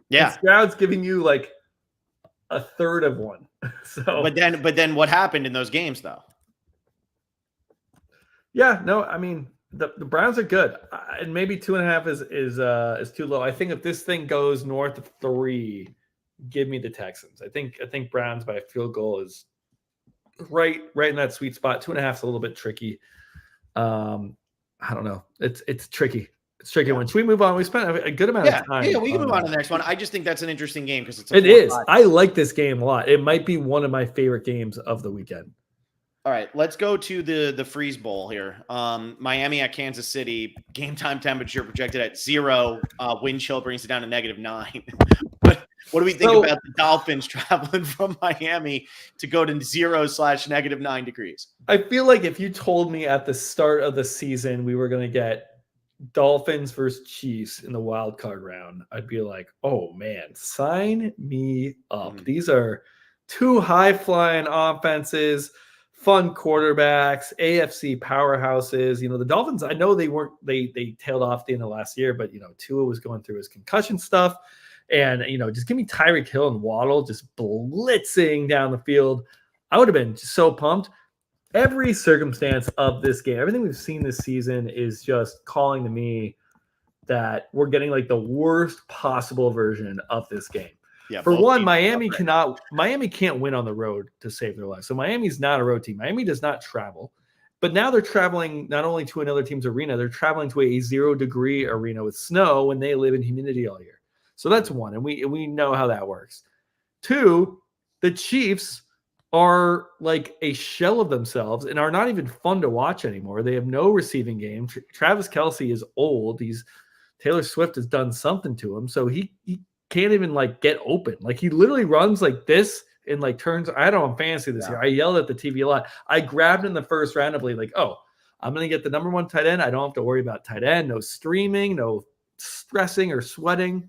Yeah. And Stroud's giving you like a third of 1. So but then what happened in those games though? Yeah, no, I mean the Browns are good. And maybe 2.5 is too low. I think if this thing goes north of 3, give me the Texans. I think Browns by a field goal is right in that sweet spot. 2.5 is a little bit tricky. I don't know. It's tricky. It's tricky one. Should we move on? We spent a good amount of time. Yeah, we can move on to the next one. I just think that's an interesting game because it is. I like this game a lot. It might be one of my favorite games of the weekend. All right, let's go to the Freeze Bowl here. Miami at Kansas City. Game time temperature projected at 0. Wind chill brings it down to -9. What do we think about the Dolphins traveling from Miami to go to 0/-9 degrees? I feel like if you told me at the start of the season we were going to get Dolphins versus Chiefs in the wild card round, I'd be like, oh man, sign me up. These are 2 high-flying offenses, fun quarterbacks, AFC powerhouses. The Dolphins, I know they tailed off at the end of last year, but Tua was going through his concussion stuff. And, just give me Tyreek Hill and Waddle just blitzing down the field. I would have been just so pumped. Every circumstance of this game, everything we've seen this season is just calling to me that we're getting like the worst possible version of this game. Yeah, For both one, teams Miami can't win on the road to save their life. So Miami's not a road team. Miami does not travel. But now they're traveling not only to another team's arena, they're traveling to a 0-degree arena with snow when they live in humidity all year. So that's one, and we know how that works. Two, the Chiefs are like a shell of themselves and are not even fun to watch anymore. They have no receiving game. Travis Kelce is old. Taylor Swift has done something to him, so he can't even like get open. Like he literally runs like this and like turns. I had him on fantasy this year. I yelled at the TV a lot. I grabbed in the first randomly, like, oh, I'm gonna get the number one tight end. I don't have to worry about tight end, no streaming, no stressing or sweating.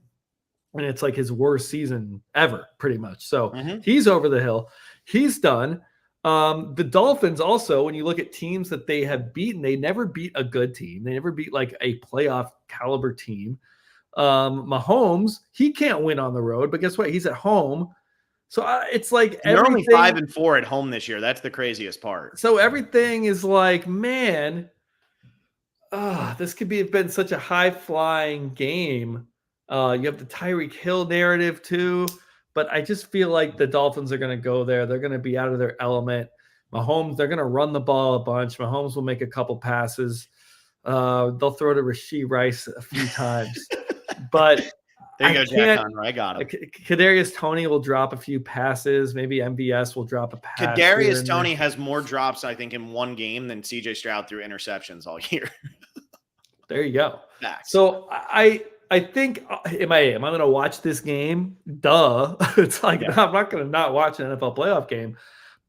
And it's like his worst season ever, pretty much. So he's over the hill. He's done. The Dolphins also, when you look at teams that they have beaten, they never beat a good team. They never beat like a playoff caliber team. Mahomes, he can't win on the road, but guess what? He's at home. So it's like they're only 5-4 at home this year. That's the craziest part. So everything is like, man, this could have been such a high flying game. You have the Tyreek Hill narrative too, but I just feel like the Dolphins are going to go there. They're going to be out of their element. Mahomes, they're going to run the ball a bunch. Mahomes will make a couple passes. They'll throw to Rashee Rice a few times, but there you go, Jack Conroy. I got him. Kadarius Toney will drop a few passes. Maybe MVS will drop a pass. Kadarius Toney has more drops, I think, in one game than CJ Stroud threw interceptions all year. There you go. Facts. So I think I'm going to watch this game. Duh. It's like I'm not going to not watch an NFL playoff game.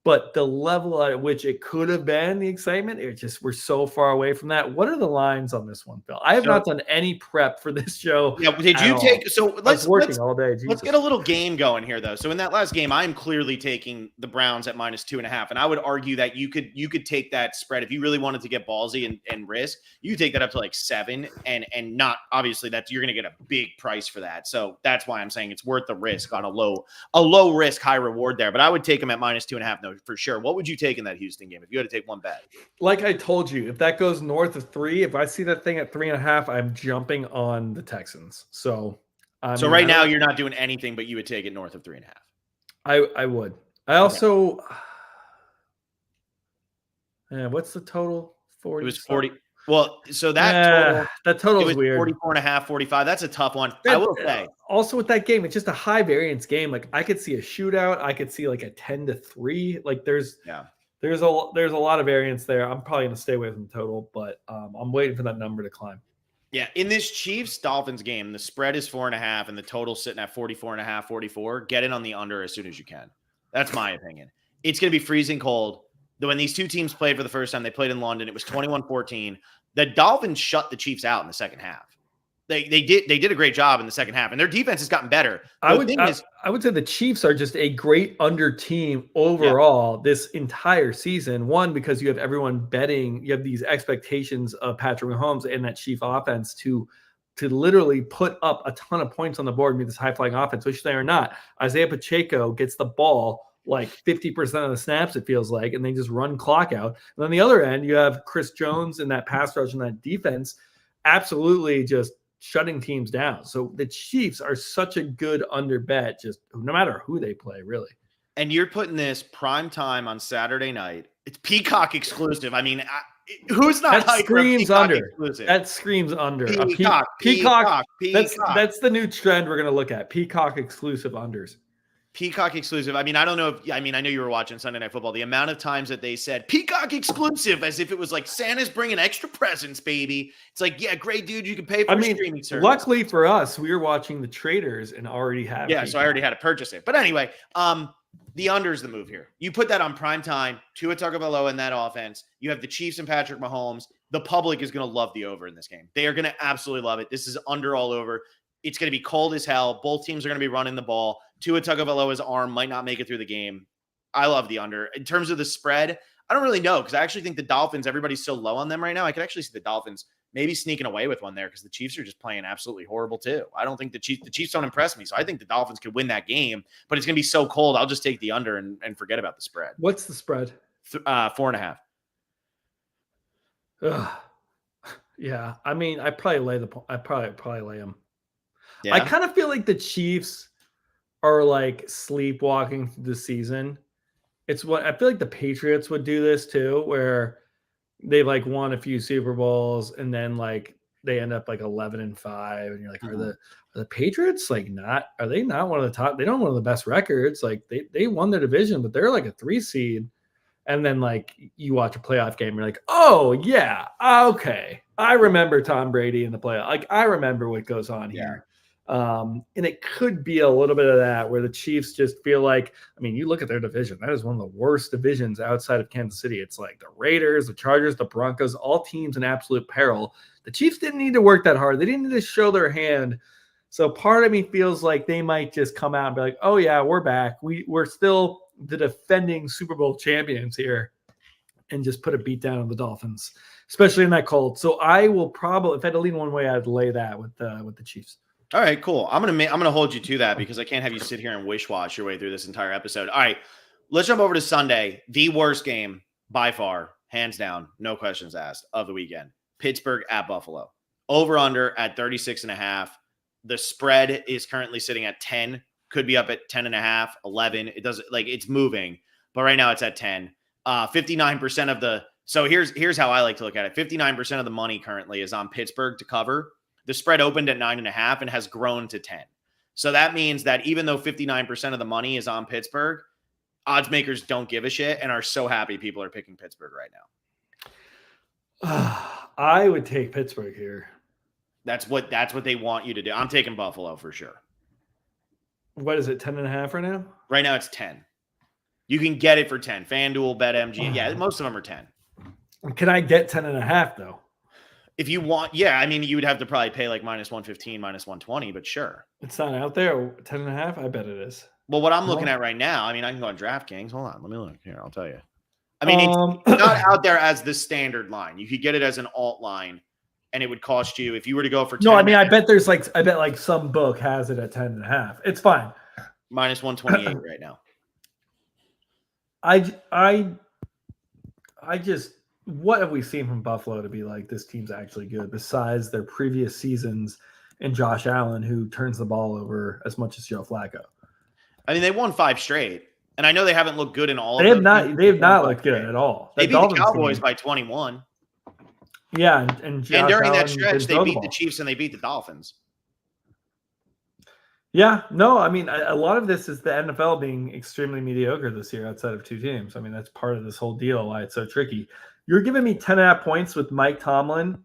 But the level at which it could have been, the excitement, we're so far away from that. What are the lines on this one, Phil? I have not done any prep for this show. Yeah, did you take? So let's all day. Let's get a little game going here, though. So in that last game, I'm clearly taking the Browns at -2.5, and I would argue that you could take that spread if you really wanted to get ballsy and risk. You could take that up to like 7, and not obviously that you're going to get a big price for that. So that's why I'm saying it's worth the risk on a low risk, high reward there. But I would take them at -2.5. No, for sure. What would you take in that Houston game if you had to take one bet? Like I told you, if that goes north of 3, if I see that thing at 3.5, I'm jumping on the Texans. So right now you're not doing anything, but you would take it north of 3.5. I would. I also, what's the total? 40. It was 40. Well, so that total is weird. 44.5, 45. That's a tough one. I will say. Also with that game, it's just a high variance game. Like I could see a shootout. I could see like a 10-3. Like there's a lot of variance there. I'm probably going to stay away from the total, but I'm waiting for that number to climb. Yeah, in this Chiefs-Dolphins game, the spread is 4.5 and the total sitting at 44.5, 44. Get in on the under as soon as you can. That's my opinion. It's going to be freezing cold. When these two teams played for the first time, they played in London. It was 21-14. The Dolphins shut the Chiefs out in the second half. They did a great job in the second half, and their defense has gotten better. I would say the Chiefs are just a great under team overall this entire season. One, because you have everyone betting, you have these expectations of Patrick Mahomes and that Chief offense to literally put up a ton of points on the board and be this high flying offense, which they are not. Isaiah Pacheco gets the ball like 50% of the snaps, it feels like, and they just run clock out. And on the other end, you have Chris Jones and that pass rush and that defense absolutely just shutting teams down. So the Chiefs are such a good under bet, just no matter who they play, really. And you're putting this prime time on Saturday night. It's Peacock exclusive. I mean, who's not that screams under? Exclusive? That screams under. Peacock. That's the new trend we're going to look at. Peacock exclusive unders. Peacock exclusive. I mean, I don't know I know you were watching Sunday Night Football. The amount of times that they said Peacock exclusive as if it was like Santa's bringing extra presents, baby. It's like, yeah, great, dude. You can pay for a streaming service. Luckily for us, we were watching the Traders and already had. Yeah, so I already had to purchase it. But anyway, the under is the move here. You put that on prime time. Tua Tagovailoa in that offense. You have the Chiefs and Patrick Mahomes. The public is going to love the over in this game. They are going to absolutely love it. This is under all over. It's going to be cold as hell. Both teams are going to be running the ball. Tua Tagovailoa's arm might not make it through the game. I love the under. In terms of the spread, I don't really know because I actually think the Dolphins, everybody's so low on them right now. I could actually see the Dolphins maybe sneaking away with one there because the Chiefs are just playing absolutely horrible too. I don't think the Chiefs don't impress me. So I think the Dolphins could win that game, but it's going to be so cold. I'll just take the under and forget about the spread. What's the spread? 4.5. Yeah. I mean, I probably lay them. Yeah. Yeah. I kind of feel like the Chiefs are like sleepwalking through the season. It's what I feel like the Patriots would do this too, where they like won a few Super Bowls and then like they end up like 11-5, and you're like, are the Patriots like not? Are they not one of the top? They don't have one of the best records. Like they won their division, but they're like a 3 seed. And then like you watch a playoff game, you're like, oh yeah, okay, I remember Tom Brady in the playoff. Like I remember what goes on here. And it could be a little bit of that where the Chiefs just feel like, I mean, you look at their division, that is one of the worst divisions outside of Kansas City. It's like the Raiders, the Chargers, the Broncos, all teams in absolute peril. The Chiefs didn't need to work that hard. They didn't need to show their hand. So part of me feels like they might just come out and be like, oh yeah, we're back. We're still the defending Super Bowl champions here, and just put a beat down on the Dolphins, especially in that cold. So I will probably, if I had to lean one way, I'd lay that with the Chiefs. All right, cool. I'm gonna hold you to that because I can't have you sit here and wish-wash your way through this entire episode. All right, let's jump over to Sunday. The worst game by far, hands down, no questions asked, of the weekend. Pittsburgh at Buffalo. Over/under at 36.5. The spread is currently sitting at 10. Could be up at 10.5, 11. It doesn't like it's moving, but right now it's at 10. 59% of the. So here's how I like to look at it. 59% of the money currently is on Pittsburgh to cover. The spread opened at 9.5 and has grown to 10. So that means that even though 59% of the money is on Pittsburgh, odds makers don't give a shit and are so happy people are picking Pittsburgh right now. I would take Pittsburgh here. That's what they want you to do. I'm taking Buffalo for sure. What is it, 10.5 right now? Right now it's 10. You can get it for 10. FanDuel, BetMGM. Yeah, most of them are 10. Can I get 10.5 though? If you want, yeah, I mean, you would have to probably pay like -115, -120, but sure. It's not out there. 10.5? I bet it is. Well, what I'm looking at right now, I mean, I can go on DraftKings. Hold on. Let me look here. I'll tell you. I mean, it's not out there as the standard line. You could get it as an alt line, and it would cost you, if you were to go for 10. No, I mean, I bet some book has it at 10.5. It's fine. -128 right now. I just, what have we seen from Buffalo to be like, this team's actually good besides their previous seasons and Josh Allen, who turns the ball over as much as Joe Flacco? I mean, they won 5 straight, and I know they haven't looked good in all of them. They have not looked good at all. They beat the Cowboys by 21. Yeah, and during that stretch, they beat the Chiefs and they beat the Dolphins. Yeah, no, I mean, a lot of this is the NFL being extremely mediocre this year outside of 2 teams. I mean, that's part of this whole deal, why it's so tricky. You're giving me 10.5 points with Mike Tomlin.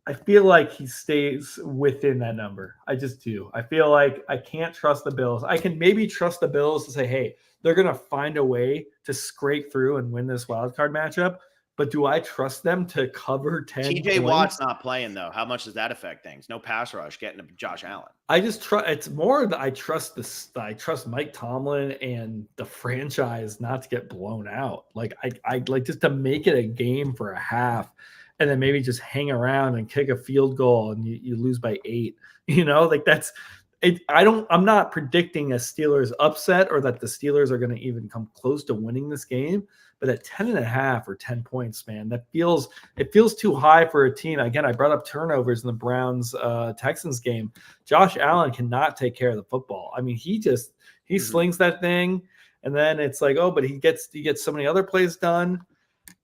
I feel like he stays within that number. I just do. I feel like I can't trust the Bills. I can maybe trust the Bills to say, hey, they're going to find a way to scrape through and win this wild card matchup. But do I trust them to cover 10 TJ Watt's not playing, though. How much does that affect things? No pass rush getting to Josh Allen. I just trust. It's more that I trust Mike Tomlin and the franchise not to get blown out. Like I like just to make it a game for a half, and then maybe just hang around and kick a field goal and you lose by 8. You know, like that's it. I'm not predicting a Steelers upset or that the Steelers are going to even come close to winning this game. But at 10.5 or 10 points, man, it feels too high for a team. Again, I brought up turnovers in the Browns Texans game. Josh Allen cannot take care of the football. I mean, he slings that thing, and then it's like, oh, but he gets so many other plays done.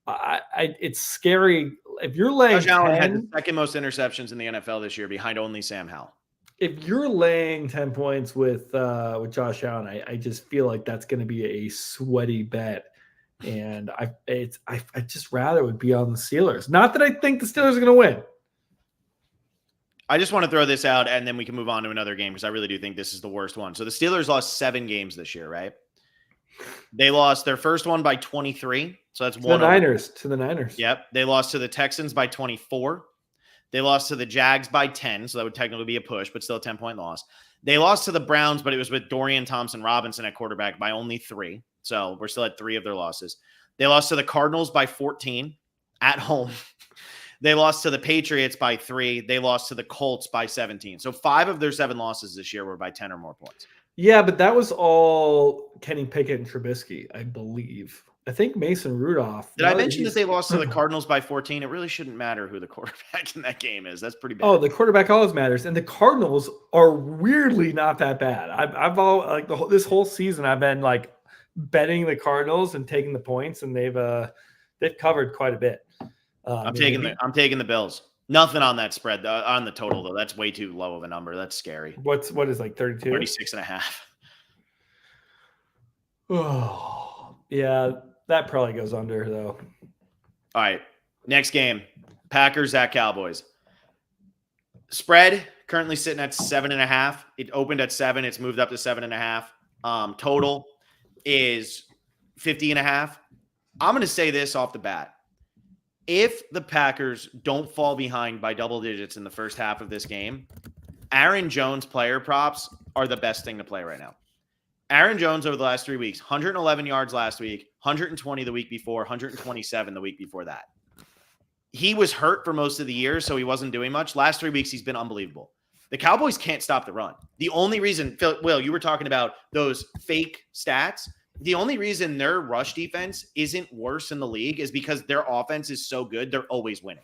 It's scary. If you're laying Josh Allen had the second most interceptions in the NFL this year, behind only Sam Howell. If you're laying 10 points with Josh Allen, I just feel like that's going to be a sweaty bet. And I just rather would be on the Steelers. Not that I think the Steelers are going to win. I just want to throw this out, and then we can move on to another game because I really do think this is the worst one. So the Steelers lost 7 games this year, right? They lost their first one by 23. So that's one. To the Niners. Yep. They lost to the Texans by 24. They lost to the Jags by 10. So that would technically be a push, but still a 10-point loss. They lost to the Browns, but it was with Dorian Thompson-Robinson at quarterback by only 3. So we're still at 3 of their losses. They lost to the Cardinals by 14 at home. They lost to the Patriots by 3. They lost to the Colts by 17. So 5 of their 7 losses this year were by 10 or more points. Yeah, but that was all Kenny Pickett and Trubisky, I believe. I think Mason Rudolph. Did I mention that they lost to the Cardinals by 14? It really shouldn't matter who the quarterback in that game is. That's pretty bad. Oh, the quarterback always matters, and the Cardinals are weirdly not that bad. I've all like this whole season I've been like betting the Cardinals and taking the points, and they've covered quite a bit. I'm taking the Bills. Nothing on that spread on the total though. That's way too low of a number. That's scary. What is like 32? 36.5. Oh, yeah, that probably goes under though. All right, next game, Packers at Cowboys. Spread currently sitting at 7.5. It opened at 7. It's moved up to 7.5. Total is 50.5. I'm going to say this off the bat. If the Packers don't fall behind by double digits in the first half of this game, Aaron Jones player props are the best thing to play right now. Aaron Jones over the last 3 weeks, 111 yards last week, 120 the week before, 127 the week before that. He was hurt for most of the year, so he wasn't doing much. Last 3 weeks, he's been unbelievable. The Cowboys can't stop the run. The only reason, Will, you were talking about those fake stats. The only reason their rush defense isn't worse in the league is because their offense is so good, they're always winning.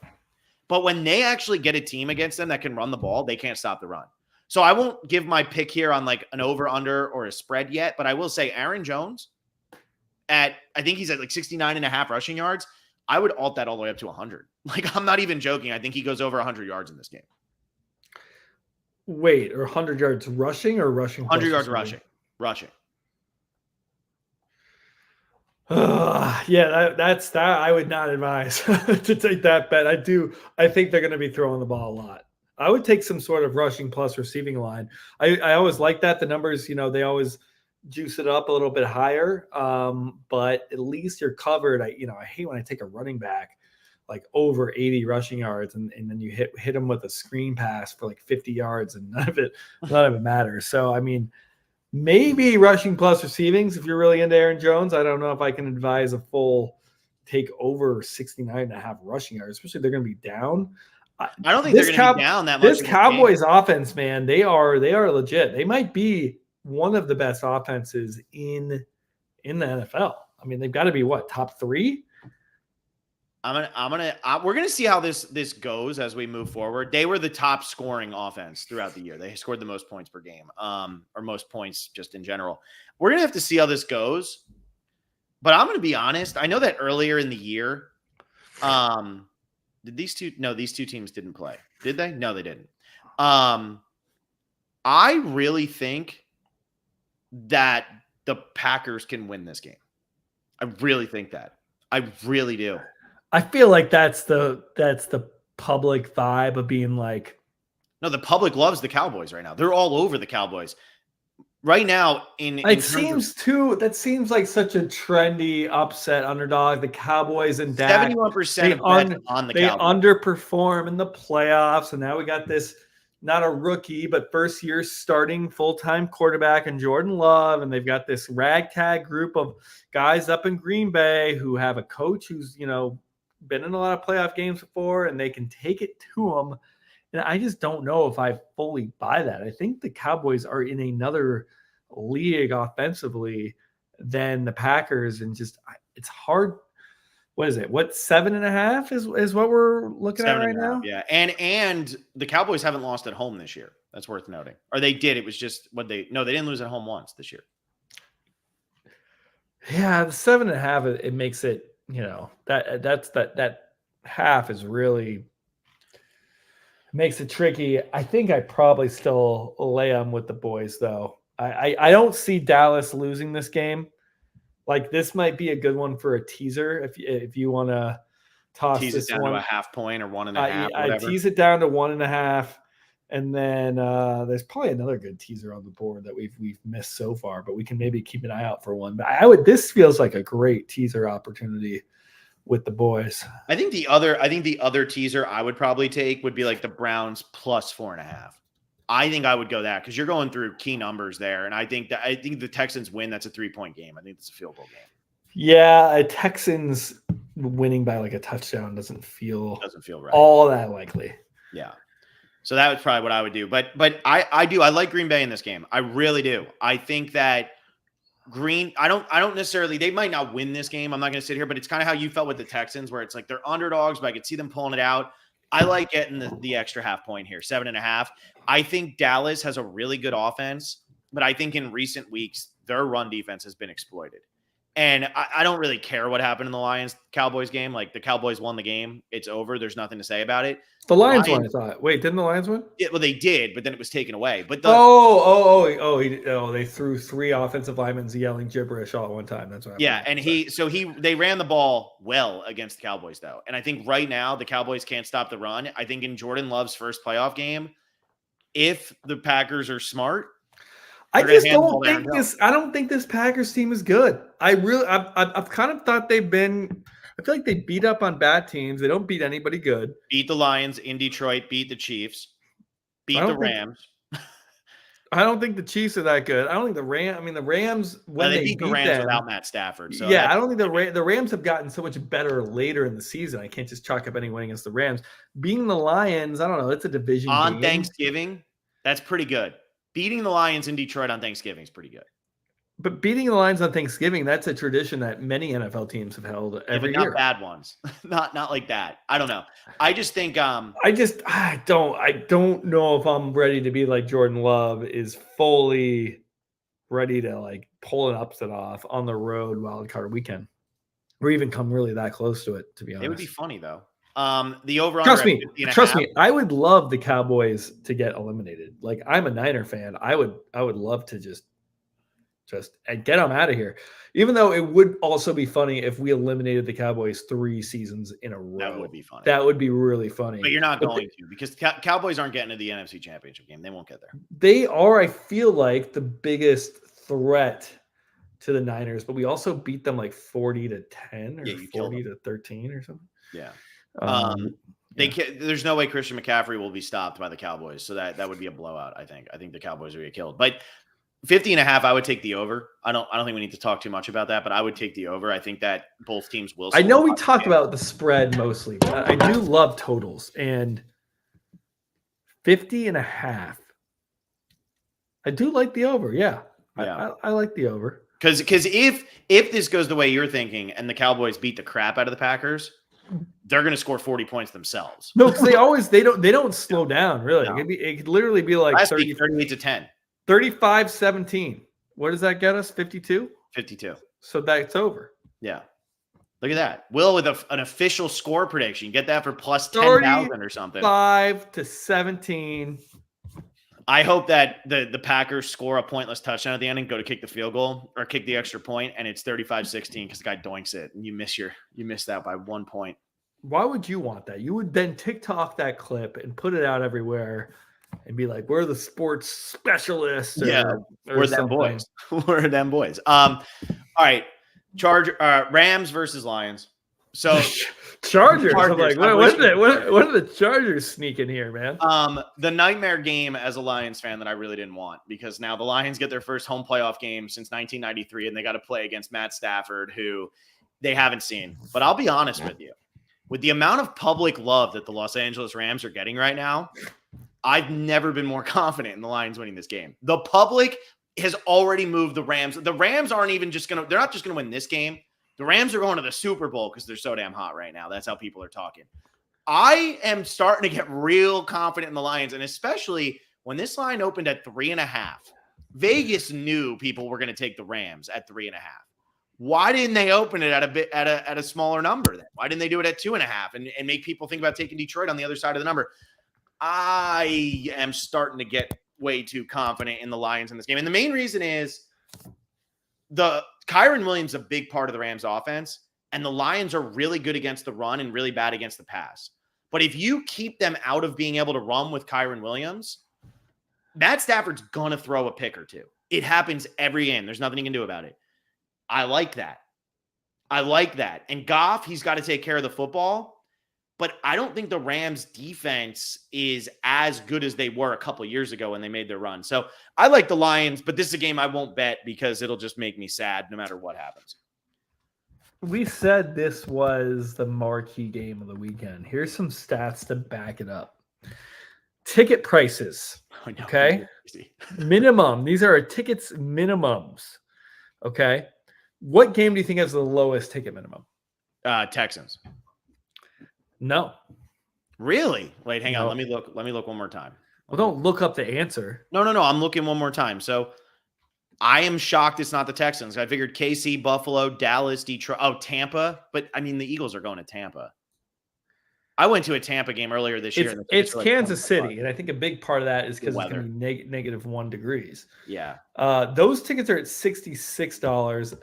But when they actually get a team against them that can run the ball, they can't stop the run. So I won't give my pick here on like an over-under or a spread yet, but I will say Aaron Jones I think he's at like 69.5 rushing yards. I would alt that all the way up to 100. Like, I'm not even joking. I think he goes over 100 yards in this game. Wait, or 100 yards rushing or rushing? 100 yards rushing. Yeah, that's that. I would not advise to take that bet. I think they're going to be throwing the ball a lot. I would take some sort of rushing plus receiving line. I always like that. The numbers, they always juice it up a little bit higher. But at least you're covered. I hate when I take a running back like over 80 rushing yards and then you hit them with a screen pass for like 50 yards and none of it matters. So, I mean, maybe rushing plus receivings if you're really into Aaron Jones. I don't know if I can advise a full take over 69.5 rushing yards, especially if they're going to be down. I don't think they're going to be down that much. This Cowboys offense, man, they are legit. They might be one of the best offenses in the NFL. I mean, they've got to be top 3. We're gonna see how this goes as we move forward. They were the top scoring offense throughout the year. They scored the most points per game, or most points just in general. We're gonna have to see how this goes. But I'm gonna be honest. I know that earlier in the year, these two teams didn't play. Did they? No, they didn't. I really think that the Packers can win this game. I really think that. I really do. I feel like that's the public vibe of being like, no, the public loves the Cowboys right now. They're all over the Cowboys right now. That seems like such a trendy upset underdog. The Cowboys and Dak, 71% on the Cowboys. They underperform in the playoffs, and now we got this not a rookie but first year starting full-time quarterback in Jordan Love, and they've got this ragtag group of guys up in Green Bay who have a coach who's been in a lot of playoff games before, and they can take it to them. And I just don't know if I fully buy that. I think the Cowboys are in another league offensively than the Packers, and just it's hard. What is it? What 7.5 is what we're looking at right now? Yeah, and the Cowboys haven't lost at home this year. That's worth noting. Or they did. It was just they didn't lose at home once this year. Yeah, the 7.5. It makes it. That half is really makes it tricky. I think I probably still lay them with the boys, though. I don't see Dallas losing this game. Like, this might be a good one for a teaser if you want to tease this down to a half point or 1.5. I tease it down to 1.5, and then there's probably another good teaser on the board that we've missed so far, but we can maybe keep an eye out for one. But this feels like a great teaser opportunity with the boys. I think the other teaser I would probably take would be like the Browns plus 4.5. I think I would go that because you're going through key numbers there, and I think the Texans win. That's a 3-point game. I think it's a field goal game. Yeah, a Texans winning by like a touchdown doesn't feel right. All that likely. Yeah. So that was probably what I would do. But I like Green Bay in this game. I really do. I think that I don't necessarily, they might not win this game. I'm not going to sit here, but it's kind of how you felt with the Texans, where it's like they're underdogs, but I could see them pulling it out. I like getting the extra half point here, 7.5. I think Dallas has a really good offense, but I think in recent weeks, their run defense has been exploited. And I don't really care what happened in the Lions-Cowboys game. Like, the Cowboys won the game. It's over. There's nothing to say about it. The Lions won, I thought. Wait, didn't the Lions win? Yeah, well, they did, but then it was taken away. But they threw 3 offensive linemen yelling gibberish all at one time. That's what happened. And they ran the ball well against the Cowboys, though. And I think right now the Cowboys can't stop the run. I think in Jordan Love's first playoff game, if the Packers are smart, I don't think this Packers team is good. I've kind of thought they've been. I feel like they beat up on bad teams. They don't beat anybody good. Beat the Lions in Detroit. Beat the Chiefs. Beat the Rams. I don't think the Chiefs are that good. I don't think the Rams. I mean, the Rams when they beat the Rams them, without Matt Stafford. So yeah, I don't think the Rams have gotten so much better later in the season. I can't just chalk up any win against the Rams. Beating the Lions, I don't know. It's a division on game. Thanksgiving. That's pretty good. Beating the Lions in Detroit on Thanksgiving is pretty good. But beating the Lions on Thanksgiving, that's a tradition that many NFL teams have held every year. Not bad ones. not like that. I don't know. I just think I don't know if I'm ready to be like Jordan Love is fully ready to like pull an upset off on the road wild card weekend. Or even come really that close to it, to be honest. It would be funny though. The over trust me, I would love the Cowboys to get eliminated. Like, I'm a Niner fan. I would love to just and get them out of here. Even though it would also be funny if we eliminated the Cowboys 3 seasons in a row. That would be funny. That would be really funny. But you're not going to, because Cowboys aren't getting to the NFC Championship game. They won't get there. They are, I feel like, the biggest threat to the Niners, but we also beat them like 40-10 or 40-13 or something. Yeah. There's no way Christian McCaffrey will be stopped by the Cowboys. So that would be a blowout. I think the Cowboys will get killed, but 50.5, I would take the over. I don't think we need to talk too much about that, but I would take the over. I think that both teams will. I know we talked about the spread mostly, but I do love totals, and 50.5. I do like the over. Yeah. I like the over. Because if this goes the way you're thinking and the Cowboys beat the crap out of the Packers, they're going to score 40 points themselves. No, because they don't slow down really. No. It could literally be like 38-10. 35-17. What does that get us? 52? 52. So that's over. Yeah. Look at that. Will with an official score prediction. Get that for plus 10,000 or something. 5-17. I hope that the Packers score a pointless touchdown at the end and go to kick the field goal or kick the extra point, and it's 35-16 because the guy doinks it and you miss that by 1 point. Why would you want that? You would then TikTok that clip and put it out everywhere and be like, "We're the sports specialists." We're them boys. We're them boys. All right, Rams versus Lions. So Chargers. I'm like, what are the Chargers sneaking here, man? The nightmare game as a Lions fan that I really didn't want, because now the Lions get their first home playoff game since 1993, and they got to play against Matt Stafford, who they haven't seen. But I'll be honest with you, with the amount of public love that the Los Angeles Rams are getting right now, I've never been more confident in the Lions winning this game. The public has already moved the Rams. The Rams aren't even they're not just going to win this game. The Rams are going to the Super Bowl because they're so damn hot right now. That's how people are talking. I am starting to get real confident in the Lions, and especially when this line opened at 3.5. Vegas knew people were going to take the Rams at 3.5. Why didn't they open it at a smaller number then? Why didn't they do it at 2.5 and make people think about taking Detroit on the other side of the number? I am starting to get way too confident in the Lions in this game. And the main reason is Kyren Williams is a big part of the Rams offense, and the Lions are really good against the run and really bad against the pass. But if you keep them out of being able to run with Kyren Williams, Matt Stafford's going to throw a pick or two. It happens every game. There's nothing you can do about it. I like that. And Goff, he's got to take care of the football. But I don't think the Rams defense is as good as they were a couple years ago when they made their run. So I like the Lions, but this is a game I won't bet because it'll just make me sad no matter what happens. We said this was the marquee game of the weekend. Here's some stats to back it up. Ticket prices. Okay. Minimum. These are tickets minimums. Okay. What game do you think has the lowest ticket minimum? Texans. No. Really? Wait, hang on. No. Let me look. Let me look one more time. Well, don't look up the answer. No. I'm looking one more time. So I am shocked it's not the Texans. I figured KC, Buffalo, Dallas, Detroit. Oh, Tampa. But I mean, the Eagles are going to Tampa. I went to a Tampa game earlier this year. It's Kansas City, and I think a big part of that is because it's weather. going to be -1 degrees. Yeah. Those tickets are at $66.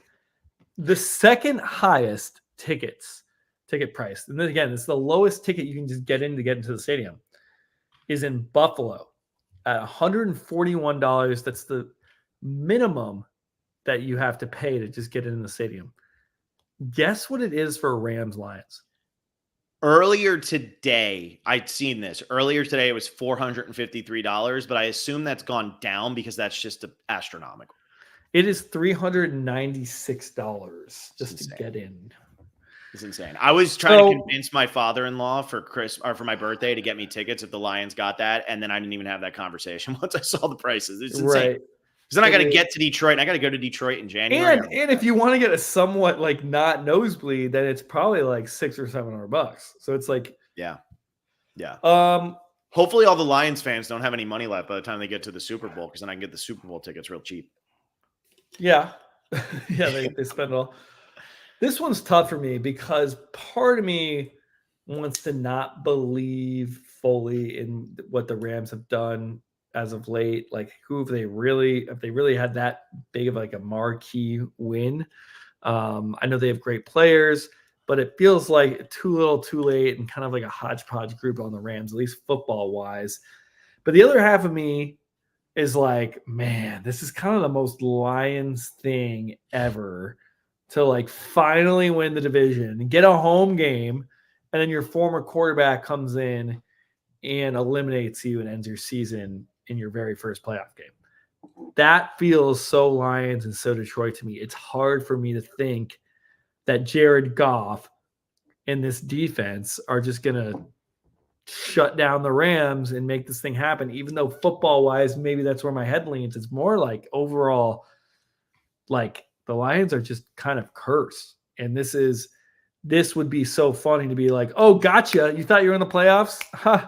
The second highest ticket price, and then again, it's the lowest ticket you can just get in to get into the stadium, is in Buffalo at $141. That's the minimum that you have to pay to just get in the stadium. Guess what it is for Rams Lions? Earlier today, I'd seen this. Earlier today, it was $453, but I assume that's gone down because that's just astronomical. It is $396 just to get in. It's insane. I was trying to convince my father-in-law for my birthday to get me tickets if the Lions got that, and then I didn't even have that conversation once I saw the prices. It's insane. Right. Because then I got to get to Detroit, and I got to go to Detroit in January. And if you want to get a somewhat like not nosebleed, then it's probably like $600 or $700. So it's like, yeah. Hopefully, all the Lions fans don't have any money left by the time they get to the Super Bowl, because then I can get the Super Bowl tickets real cheap. Yeah, yeah, they spend all. This one's tough for me because part of me wants to not believe fully in what the Rams have done as of late. Like, if they really had that big of like a marquee win. I know they have great players, but it feels like too little, too late, and kind of like a hodgepodge group on the Rams, at least football wise. But the other half of me is like, man, this is kind of the most Lions thing ever to like finally win the division, get a home game, and then your former quarterback comes in and eliminates you and ends your season in your very first playoff game. That feels so Lions and so Detroit to me. It's hard for me to think that Jared Goff and this defense are just going to shut down the Rams and make this thing happen, even though football-wise, maybe that's where my head leans. It's more like overall, like the Lions are just kind of cursed. And this would be so funny to be like, oh, gotcha. You thought you were in the playoffs? Huh.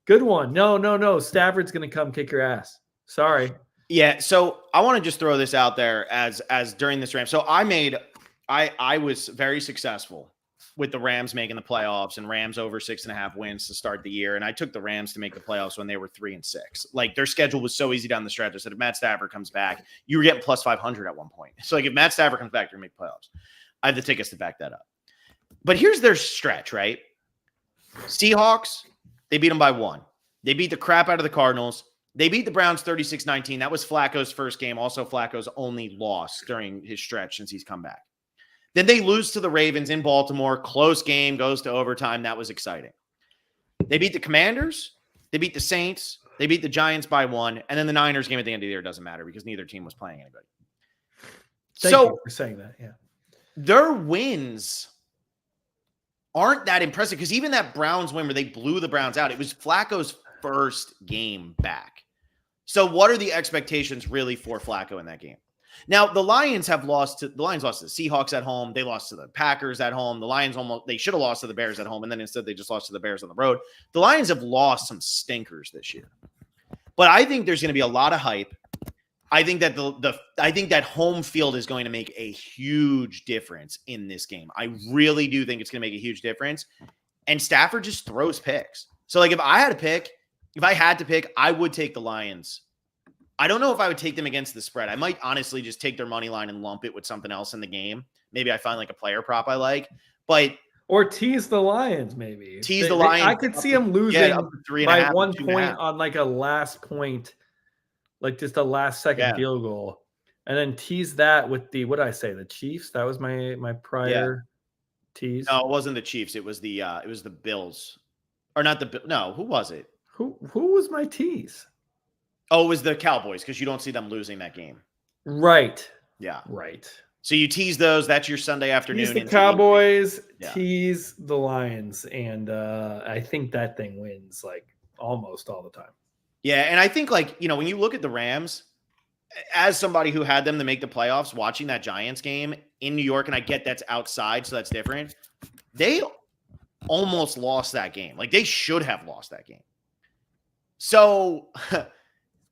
Good one. No. Stafford's going to come kick your ass. Sorry. Yeah. So I want to just throw this out there as during this Rams. So I was very successful with the Rams making the playoffs and Rams over 6.5 wins to start the year. And I took the Rams to make the playoffs when they were 3-6. Like, their schedule was so easy down the stretch. I said, if Matt Stafford comes back, you were getting plus 500 at one point. So like, if Matt Stafford comes back, you're going to make playoffs. I have the tickets to back that up. But here's their stretch, right? Seahawks, they beat them by 1. They beat the crap out of the Cardinals. They beat the Browns 36-19. That was Flacco's first game. Also Flacco's only loss during his stretch since he's come back. Then they lose to the Ravens in Baltimore. Close game, goes to overtime. That was exciting. They beat the Commanders. They beat the Saints. They beat the Giants by 1. And then the Niners game at the end of the year doesn't matter because neither team was playing anybody. Thank you for saying that. Yeah. Their wins aren't that impressive because even that Browns win where they blew the Browns out, it was Flacco's first game back. So what are the expectations really for Flacco in that game? Now, the Lions lost to the Seahawks at home. They lost to the Packers at home. The Lions they should have lost to the Bears at home, and then instead they just lost to the Bears on the road. The Lions have lost some stinkers this year. But I think there's going to be a lot of hype. I think that I think that home field is going to make a huge difference in this game. I really do think it's going to make a huge difference. And Stafford just throws picks. So like if I had to pick, I would take the Lions. I don't know if I would take them against the spread. I might honestly just take their money line and lump it with something else in the game. Maybe I find like a player prop I like, or tease the Lions. Maybe tease the Lions. I could see them losing up to 3.5 by 1 point on like a last point, like just a last second field goal, and then tease that with the the Chiefs. That was my prior tease. No, it wasn't the Chiefs. It was the Bills, or not the. No, who was it? Who was my tease? Oh, it was the Cowboys because you don't see them losing that game. Right. Yeah. Right. So you tease those. That's your Sunday afternoon. Tease the Cowboys, tease the Lions, and I think that thing wins like almost all the time. Yeah, and I think like, when you look at the Rams, as somebody who had them to make the playoffs, watching that Giants game in New York, and I get that's outside, so that's different. They almost lost that game. Like, they should have lost that game. So,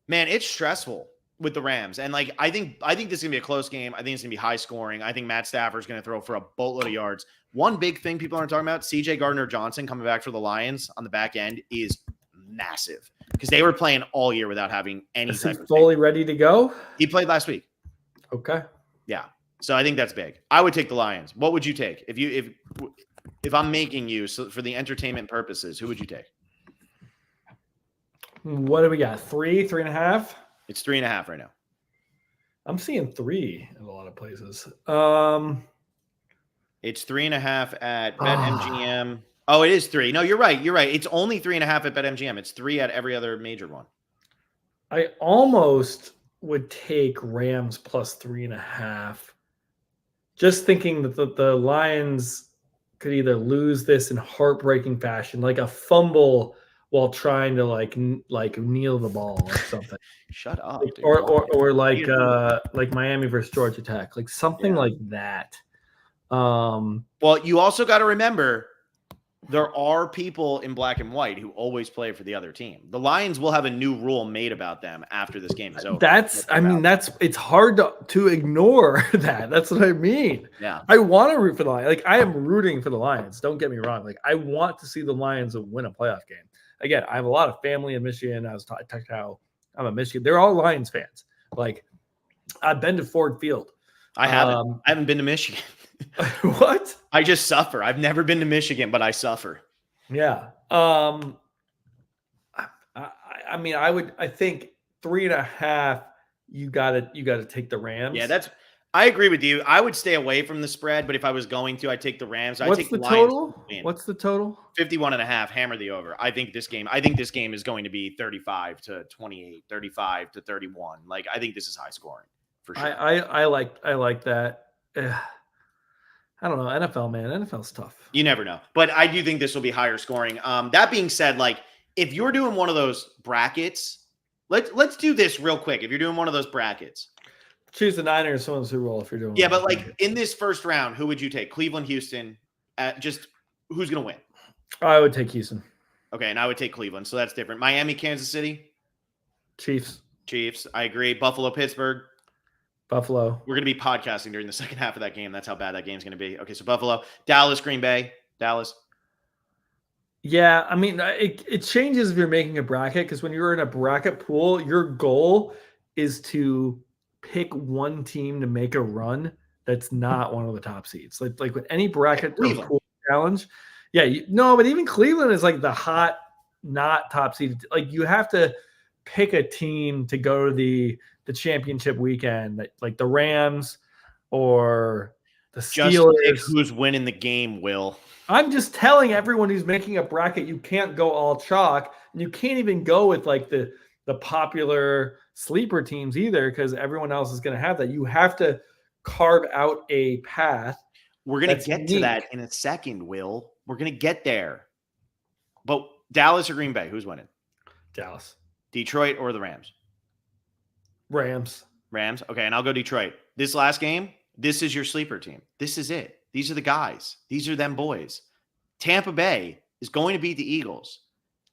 man, it's stressful with the Rams. And like, I think this is gonna be a close game. I think it's gonna be high scoring. I think Matt Stafford's gonna throw for a boatload of yards. One big thing people aren't talking about, CJ Gardner-Johnson coming back for the Lions on the back end is massive because they were playing all year without having any Is he type of fully ready to go? He played last week. Okay. Yeah. So I think that's big. I would take the Lions. What would you take if I'm making you for the entertainment purposes? Who would you take? What do we got? 3.5? It's 3.5 right now. I'm seeing 3 in a lot of places. It's 3.5 at BetMGM. Oh, it is 3. No, you're right. You're right. It's only 3.5 at BetMGM. It's 3 at every other major one. I almost would take Rams plus 3.5. Just thinking that the Lions could either lose this in heartbreaking fashion, like a fumble while trying to like kneel the ball or something. Shut up, like, dude. or like Miami versus Georgia Tech, like something like that. Well, you also got to remember there are people in black and white who always play for the other team. The Lions will have a new rule made about them after this game is over. It's hard to ignore that. That's what I mean. Yeah. I want to root for the Lions. Like, I am rooting for the Lions. Don't get me wrong. Like, I want to see the Lions win a playoff game. Again, I have a lot of family in Michigan. I talked how I'm a Michigan. They're all Lions fans. Like, I've been to Ford Field. I haven't. I haven't been to Michigan. What? I just suffer. I've never been to Michigan, but I suffer. Yeah. I mean, I think 3.5. You gotta take the Rams. Yeah, I agree with you. I would stay away from the spread, but if I was going to, I'd take the Rams. I'd take the total? What's the total? 51.5. Hammer the over. I think this game is going to be 35-28, 35-31. Like, I think this is high scoring for sure. I like that. I don't know. NFL, man. NFL's tough. You never know. But I do think this will be higher scoring. That being said, like, if you're doing one of those brackets, let's do this real quick. If you're doing one of those brackets, choose the Niners, someone's Super Bowl if you're doing. Yeah, but like in this first round, who would you take? Cleveland, Houston. Just who's going to win? I would take Houston. Okay, and I would take Cleveland. So that's different. Miami, Kansas City. Chiefs. I agree. Buffalo, Pittsburgh. Buffalo. We're going to be podcasting during the second half of that game. That's how bad that game's going to be. Okay, so Buffalo, Dallas, Green Bay, Dallas. Yeah, I mean, it changes if you're making a bracket, because when you're in a bracket pool, your goal is to pick one team to make a run that's not one of the top seeds. Like with any bracket or pool challenge. Yeah, but even Cleveland is like the hot, not top seed. Like, you have to pick a team to go to the championship weekend, like the Rams or the Steelers. Just who's winning the game, Will. I'm just telling everyone who's making a bracket, you can't go all chalk, and you can't even go with like the popular sleeper teams either, because everyone else is going to have that. You have to carve out a path. We're going to get to that in a second, Will. We're going to get there. But Dallas or Green Bay, who's winning? Dallas. Detroit or the Rams? Rams. Okay, and I'll go Detroit. This last game, this is your sleeper team. This is it. These are the guys. These are them boys. Tampa Bay is going to beat the Eagles.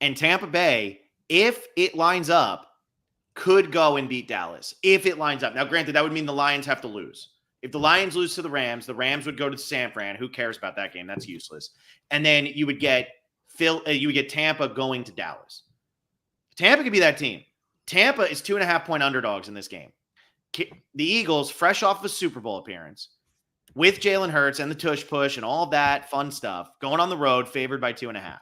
And Tampa Bay, if it lines up, could go and beat Dallas. If it lines up. Now, granted, that would mean the Lions have to lose. If the Lions lose to the Rams would go to San Fran. Who cares about that game? That's useless. And then you would get Tampa going to Dallas. Tampa could be that team. Tampa is 2.5-point underdogs in this game. The Eagles, fresh off of a Super Bowl appearance, with Jalen Hurts and the tush push and all that fun stuff, going on the road, favored by 2.5.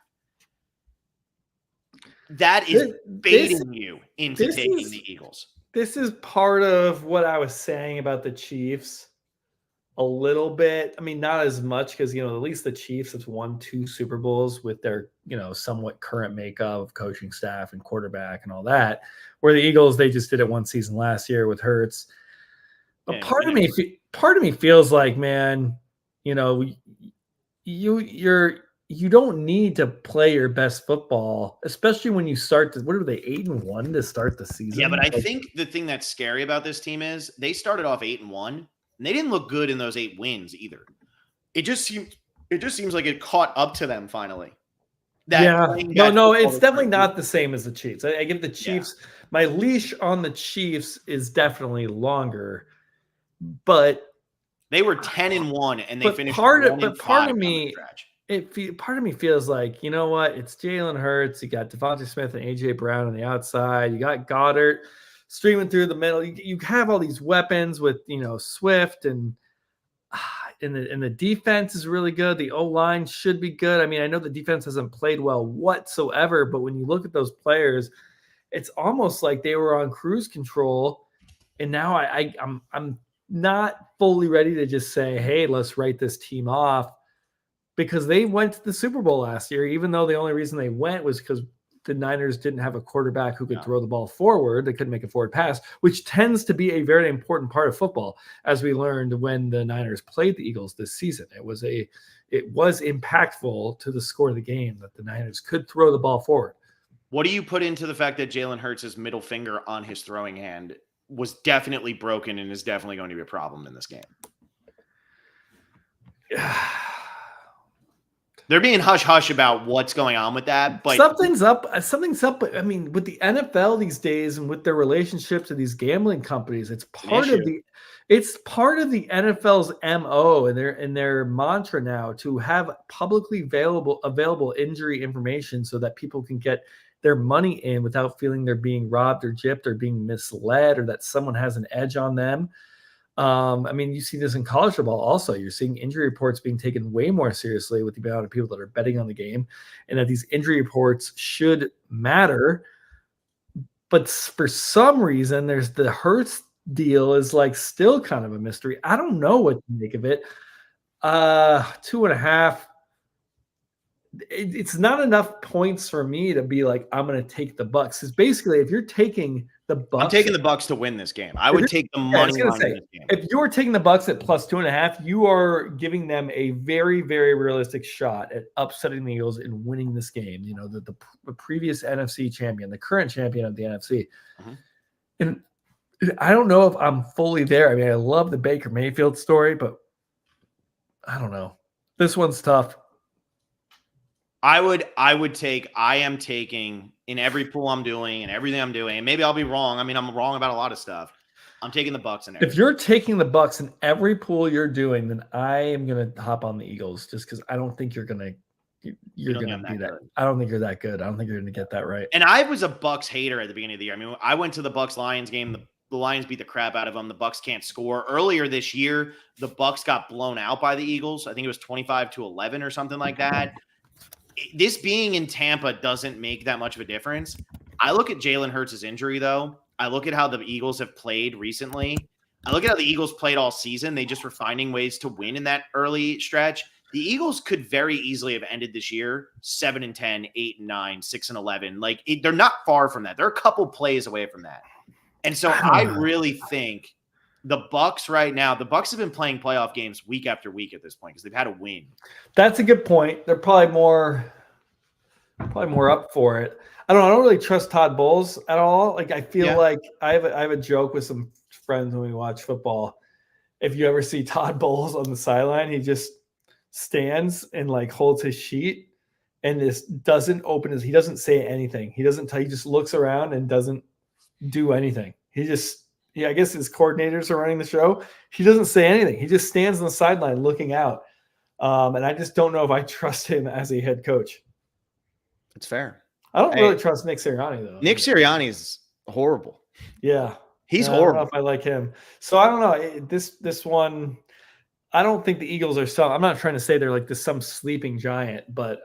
That is baiting you into taking the Eagles. This is part of what I was saying about the Chiefs a little bit. I mean, not as much, because, at least the Chiefs have won 2 Super Bowls with their, somewhat current makeup of coaching staff and quarterback and all that. Where the Eagles, they just did it one season last year with Hurts. But part of me feels like, man, you're you don't need to play your best football, especially when you start what are they 8-1 to start the season? Yeah, but I think the thing that's scary about this team is they started off 8-1, and they didn't look good in those 8 wins either. It just seems like it caught up to them finally. No, it's definitely not the same as the Chiefs. I give the Chiefs my leash on the Chiefs is definitely longer, but they were 10-1 and they finished. Part of me feels like, you know what? It's Jalen Hurts. You got Devontae Smith and AJ Brown on the outside. You got Goddard streaming through the middle. You have all these weapons with Swift and the defense is really good. The O-line should be good. I mean, I know the defense hasn't played well whatsoever, but when you look at those players, it's almost like they were on cruise control. And now I'm not fully ready to just say, hey, let's write this team off, because they went to the Super Bowl last year, even though the only reason they went was because the Niners didn't have a quarterback who could throw the ball forward. They couldn't make a forward pass, which tends to be a very important part of football, as we learned when the Niners played the Eagles this season. It was impactful to the score of the game that the Niners could throw the ball forward. What do you put into the fact that Jalen Hurts' middle finger on his throwing hand was definitely broken and is definitely going to be a problem in this game? They're being hush-hush about what's going on with that, but something's up. I mean, with the NFL these days and with their relationships with these gambling companies, it's part of the NFL's MO and their mantra now to have publicly available injury information so that people can get their money in without feeling they're being robbed or gypped or being misled or that someone has an edge on them. I mean, you see this in college football also. You're seeing injury reports being taken way more seriously with the amount of people that are betting on the game, and that these injury reports should matter. But for some reason, there's the Hurts deal is like still kind of a mystery. I don't know what to make of it. 2.5. It's not enough points for me to be like, I'm going to take the Bucks. Because basically, if you're taking the Bucks, I'm taking the Bucks to win this game. I would take the money line in this game. If you're taking the Bucks at plus 2.5, you are giving them a very, very realistic shot at upsetting the Eagles and winning this game. You know, the previous NFC champion, the current champion of the NFC. Mm-hmm. And I don't know if I'm fully there. I mean, I love the Baker Mayfield story, but I don't know. This one's tough. I am taking in every pool I'm doing and everything I'm doing, and maybe I'll be wrong. I mean, I'm wrong about a lot of stuff. I'm taking the Bucks in everything. If you're taking the Bucks in every pool you're doing, then I am going to hop on the Eagles just because I don't think you're going to be that. I don't think you're that good. I don't think you're going to get that right. And I was a Bucks hater at the beginning of the year. I mean, I went to the Bucks-Lions game. The Lions beat the crap out of them. The Bucks can't score. Earlier this year, the Bucks got blown out by the Eagles. I think it was 25-11 or something like that. This being in Tampa doesn't make that much of a difference. I look at Jalen Hurts' injury, though. I look at how the Eagles have played recently. I look at how the Eagles played all season. They just were finding ways to win in that early stretch. The Eagles could very easily have ended this year 7-10, 8-9, 6-11. Like, they're not far from that. They're a couple plays away from that. And so I really think the Bucks right now, the Bucks have been playing playoff games week after week at this point because they've had a win. That's a good point. They're probably more up for it. I don't really trust Todd Bowles at all. Like, I feel like I have a joke with some friends when we watch football. If you ever see Todd Bowles on the sideline, he just stands and like holds his sheet and just doesn't open he doesn't say anything. He just looks around and doesn't do anything. I guess his coordinators are running the show. He doesn't say anything. He just stands on the sideline looking out. And I just don't know if I trust him as a head coach. It's fair. I don't really trust Nick Sirianni, though. Nick Sirianni is horrible. Yeah. He's horrible. I don't know if I like him. So I don't know. This one, I don't think the Eagles are some. I'm not trying to say they're like some sleeping giant, but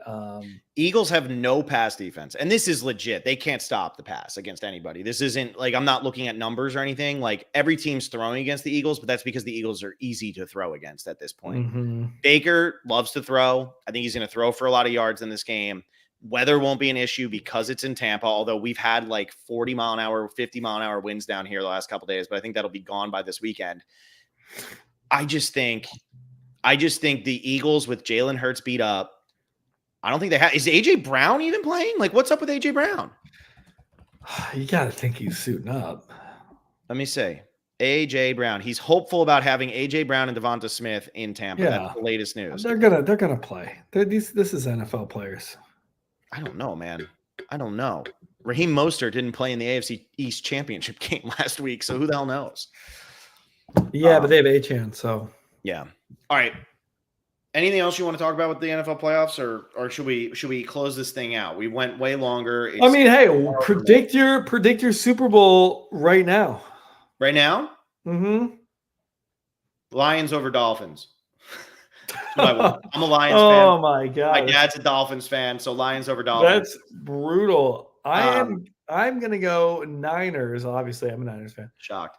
Eagles have no pass defense, and this is legit. They can't stop the pass against anybody. This isn't like I'm not looking at numbers or anything. Like every team's throwing against the Eagles, but that's because the Eagles are easy to throw against at this point. Mm-hmm. Baker loves to throw. I think he's going to throw for a lot of yards in this game. Weather won't be an issue because it's in Tampa, although we've had like 40 mile an hour, 50 mile an hour winds down here the last couple of days, but I think that'll be gone by this weekend. I just think the Eagles with Jalen Hurts beat up, I don't think they have. Is AJ Brown even playing? Like, what's up with AJ Brown? You got to think he's suiting up. Let me see. AJ Brown. He's hopeful about having AJ Brown and Devonta Smith in Tampa. Yeah. That's the latest news. They're gonna play. This is NFL players. I don't know, man. I don't know. Raheem Mostert didn't play in the AFC East Championship game last week, so who the hell knows? Yeah, but they have Achane, so yeah. All right. Anything else you want to talk about with the NFL playoffs, or should we close this thing out? We went way longer. I mean, hey, predict your Super Bowl right now. Right now? Mm-hmm. Lions over Dolphins. I'm a Lions fan. Oh my god. My dad's a Dolphins fan, so Lions over Dolphins. That's brutal. I'm gonna go Niners. Obviously, I'm a Niners fan. Shocked.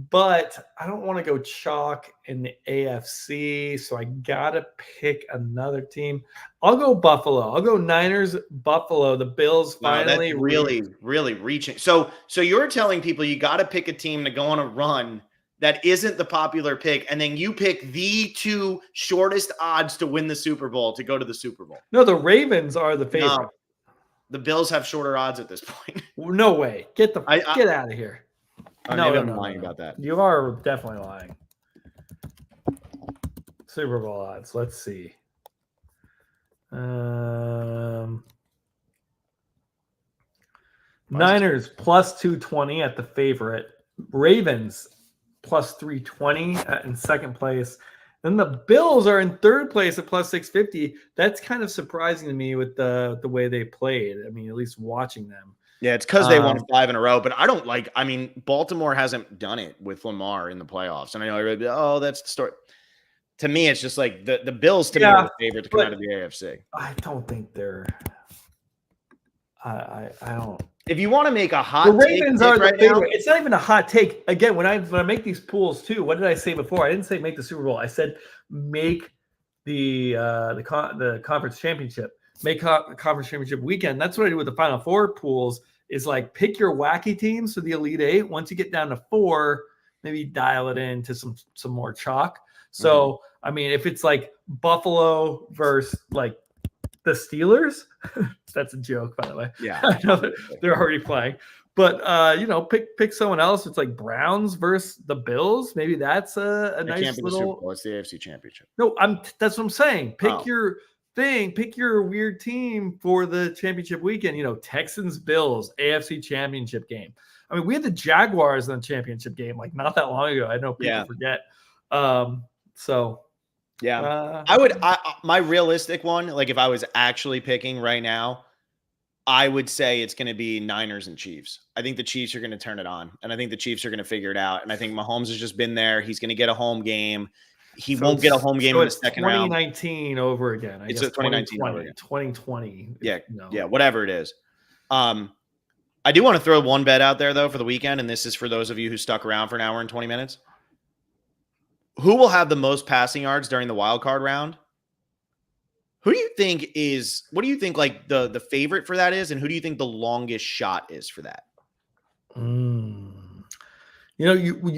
But I don't want to go chalk in the AFC, so I gotta pick another team. I'll go Buffalo. I'll go Niners, Buffalo. The Bills finally really reaching. So you're telling people you got to pick a team to go on a run that isn't the popular pick, and then you pick the two shortest odds to win the Super Bowl to go to the Super Bowl. No, the Ravens are the favorite. No, the Bills have shorter odds at this point. No way. Get out of here. No, I'm lying about that. You are definitely lying. Super Bowl odds. Let's see. Niners plus 220 at the favorite. Ravens plus 320 in second place. Then the Bills are in third place at plus 650. That's kind of surprising to me with the way they played. I mean, at least watching them. Yeah, it's because they won 5 in a row. But I mean, Baltimore hasn't done it with Lamar in the playoffs. And I know everybody, that's the story. To me, it's just like the Bills to me are the favorite to come out of the AFC. I don't think they're I don't. If you want to make a hot take, the Ravens are the favorite. Now, it's not even a hot take. Again, when I make these pools too, what did I say before? I didn't say make the Super Bowl. I said make the conference championship. Make conference championship weekend. That's what I do with the Final Four pools. Is like pick your wacky teams for the Elite Eight. Once you get down to 4, maybe dial it into some more chalk. So I mean, if it's like Buffalo versus like the Steelers, that's a joke, by the way. Yeah, I know that they're already playing, but pick someone else. It's like Browns versus the Bills. Maybe that's a nice little. It's the AFC Championship. No, that's what I'm saying. Pick your thing. Pick your weird team for the championship weekend. Texans, Bills, AFC Championship game. I mean, we had the Jaguars in the championship game like not that long ago. I know people forget. So. Yeah, my realistic one, like if I was actually picking right now, I would say it's going to be Niners and Chiefs. I think the Chiefs are going to turn it on, and I think the Chiefs are going to figure it out. And I think Mahomes has just been there. He's going to get a home game. He won't get a home game in the second round. 2019 over again. It's 2019 over again. 2020. Yeah, whatever it is. I do want to throw one bet out there, though, for the weekend, and this is for those of you who stuck around for an hour and 20 minutes. Who will have the most passing yards during the wild card round? What do you think like the favorite for that is, and who do you think the longest shot is for that? You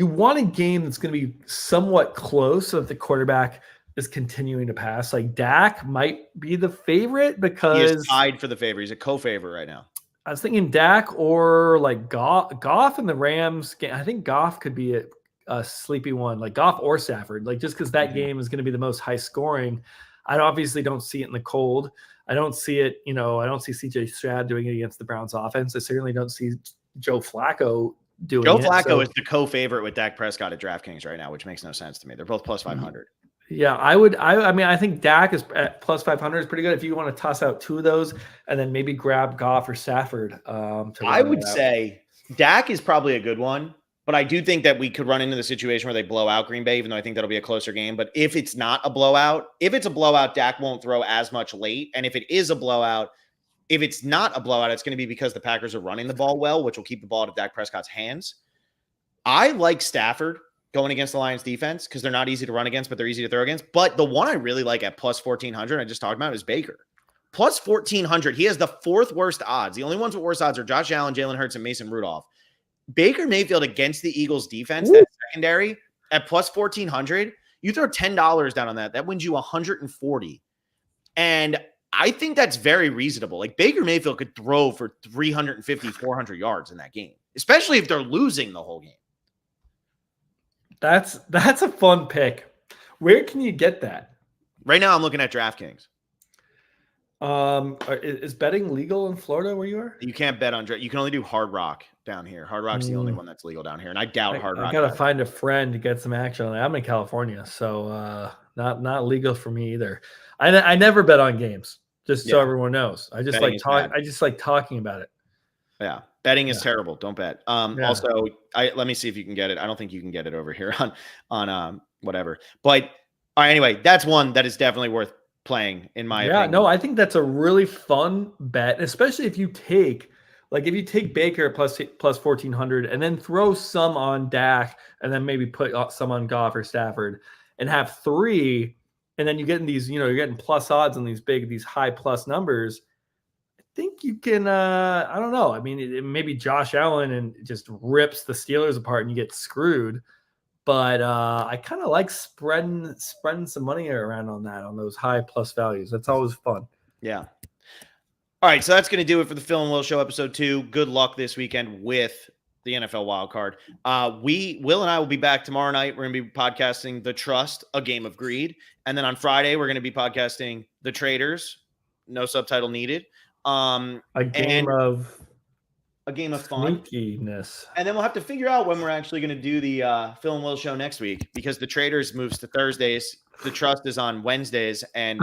want a game that's going to be somewhat close so that the quarterback is continuing to pass. Like Dak might be the favorite because he is tied for the favorite. He's a co-favorite right now. I was thinking Dak or like Goff in the Rams game. I think Goff could be a sleepy one, like Goff or Stafford, like just because that game is going to be the most high scoring. I obviously don't see it in the cold. I don't see it, I don't see CJ Stroud doing it against the Browns offense. I certainly don't see Joe Flacco doing it. Joe Flacco is the co-favorite with Dak Prescott at DraftKings right now, which makes no sense to me. They're both plus 500. Yeah, I think Dak is at plus 500 is pretty good. If you want to toss out two of those and then maybe grab Goff or Stafford. I would say Dak is probably a good one. But I do think that we could run into the situation where they blow out Green Bay, even though I think that'll be a closer game. But if it's not a blowout, Dak won't throw as much late. And if it is a blowout, if it's not a blowout, it's going to be because the Packers are running the ball well, which will keep the ball out of Dak Prescott's hands. I like Stafford going against the Lions defense because they're not easy to run against, but they're easy to throw against. But the one I really like at plus 1,400, I just talked about, is Baker. Plus 1,400. He has the 4th worst odds. The only ones with worse odds are Josh Allen, Jalen Hurts, and Mason Rudolph. Baker Mayfield against the Eagles defense, that secondary at plus 1,400, you throw $10 down on that. That wins you 140. And I think that's very reasonable. Like Baker Mayfield could throw for 350, 400 yards in that game, especially if they're losing the whole game. That's a fun pick. Where can you get that? Right now, I'm looking at DraftKings. Is betting legal in Florida where you are? You can't bet on you can only do Hard Rock down here. Hard Rock's the only one that's legal down here, and I doubt Hard Rock. I gotta find a friend to get some action on that. I'm in California, so not legal for me either. I never bet on games, just so everyone knows. I just like talking about it. Yeah, betting is terrible. Don't bet. Also, let me see if you can get it. I don't think you can get it over here on whatever. But all right, anyway, that's one that is definitely worth playing in my opinion. No, I think that's a really fun bet, especially if you take Baker plus 1,400 and then throw some on Dak and then maybe put some on Goff or Stafford and have 3, and then you get in these, you're getting plus odds on these high plus numbers. I think you can, I don't know. I mean, maybe Josh Allen and just rips the Steelers apart and you get screwed. But I kind of like spreading some money around on those high plus values. That's always fun. Yeah. All right, so that's going to do it for the Phil and Will Show episode 2. Good luck this weekend with the NFL wildcard. Will and I will be back tomorrow night. We're going to be podcasting The Trust, A Game of Greed. And then on Friday, we're going to be podcasting The Traders. No subtitle needed. A game of fun. Sneakiness. And then we'll have to figure out when we're actually going to do the Phil and Will Show next week, because the Traders moves to Thursdays. The Trust is on Wednesdays, and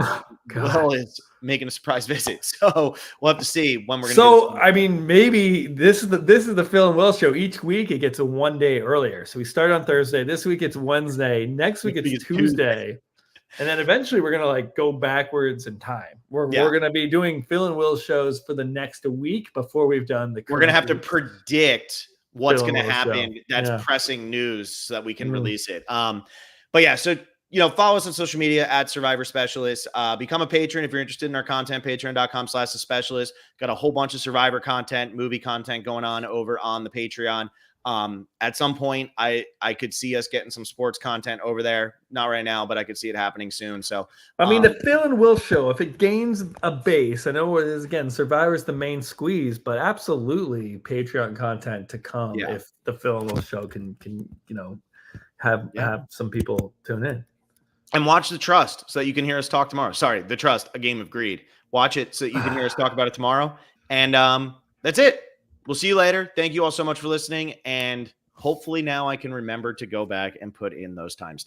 Will is making a surprise visit. So we'll have to see when we're going to do this. I mean, maybe this is the Phil and Will Show. Each week it gets a one day earlier. So we start on Thursday. This week it's Wednesday. Next week it's Tuesday. And then eventually we're going to go backwards in time. We're going to be doing Phil and Will shows for the next week before we've done the. We're going to have to predict what's going to happen. Show. That's pressing news so that we can release it. But yeah, so, follow us on social media at Survivor Specialist. Become a patron if you're interested in our content, patreon.com/thespecialist. Got a whole bunch of Survivor content, movie content going on over on the Patreon. At some point, I could see us getting some sports content over there. Not right now, but I could see it happening soon. So, I mean, the Phil and Will Show, if it gains a base, I know it is, again, Survivor's the main squeeze, but absolutely Patreon content to come if the Phil and Will Show can have some people tune in. And watch The Trust so that you can hear us talk tomorrow. Sorry, The Trust, A Game of Greed. Watch it so that you can hear us talk about it tomorrow. And that's it. We'll see you later. Thank you all so much for listening. And hopefully now I can remember to go back and put in those timestamps.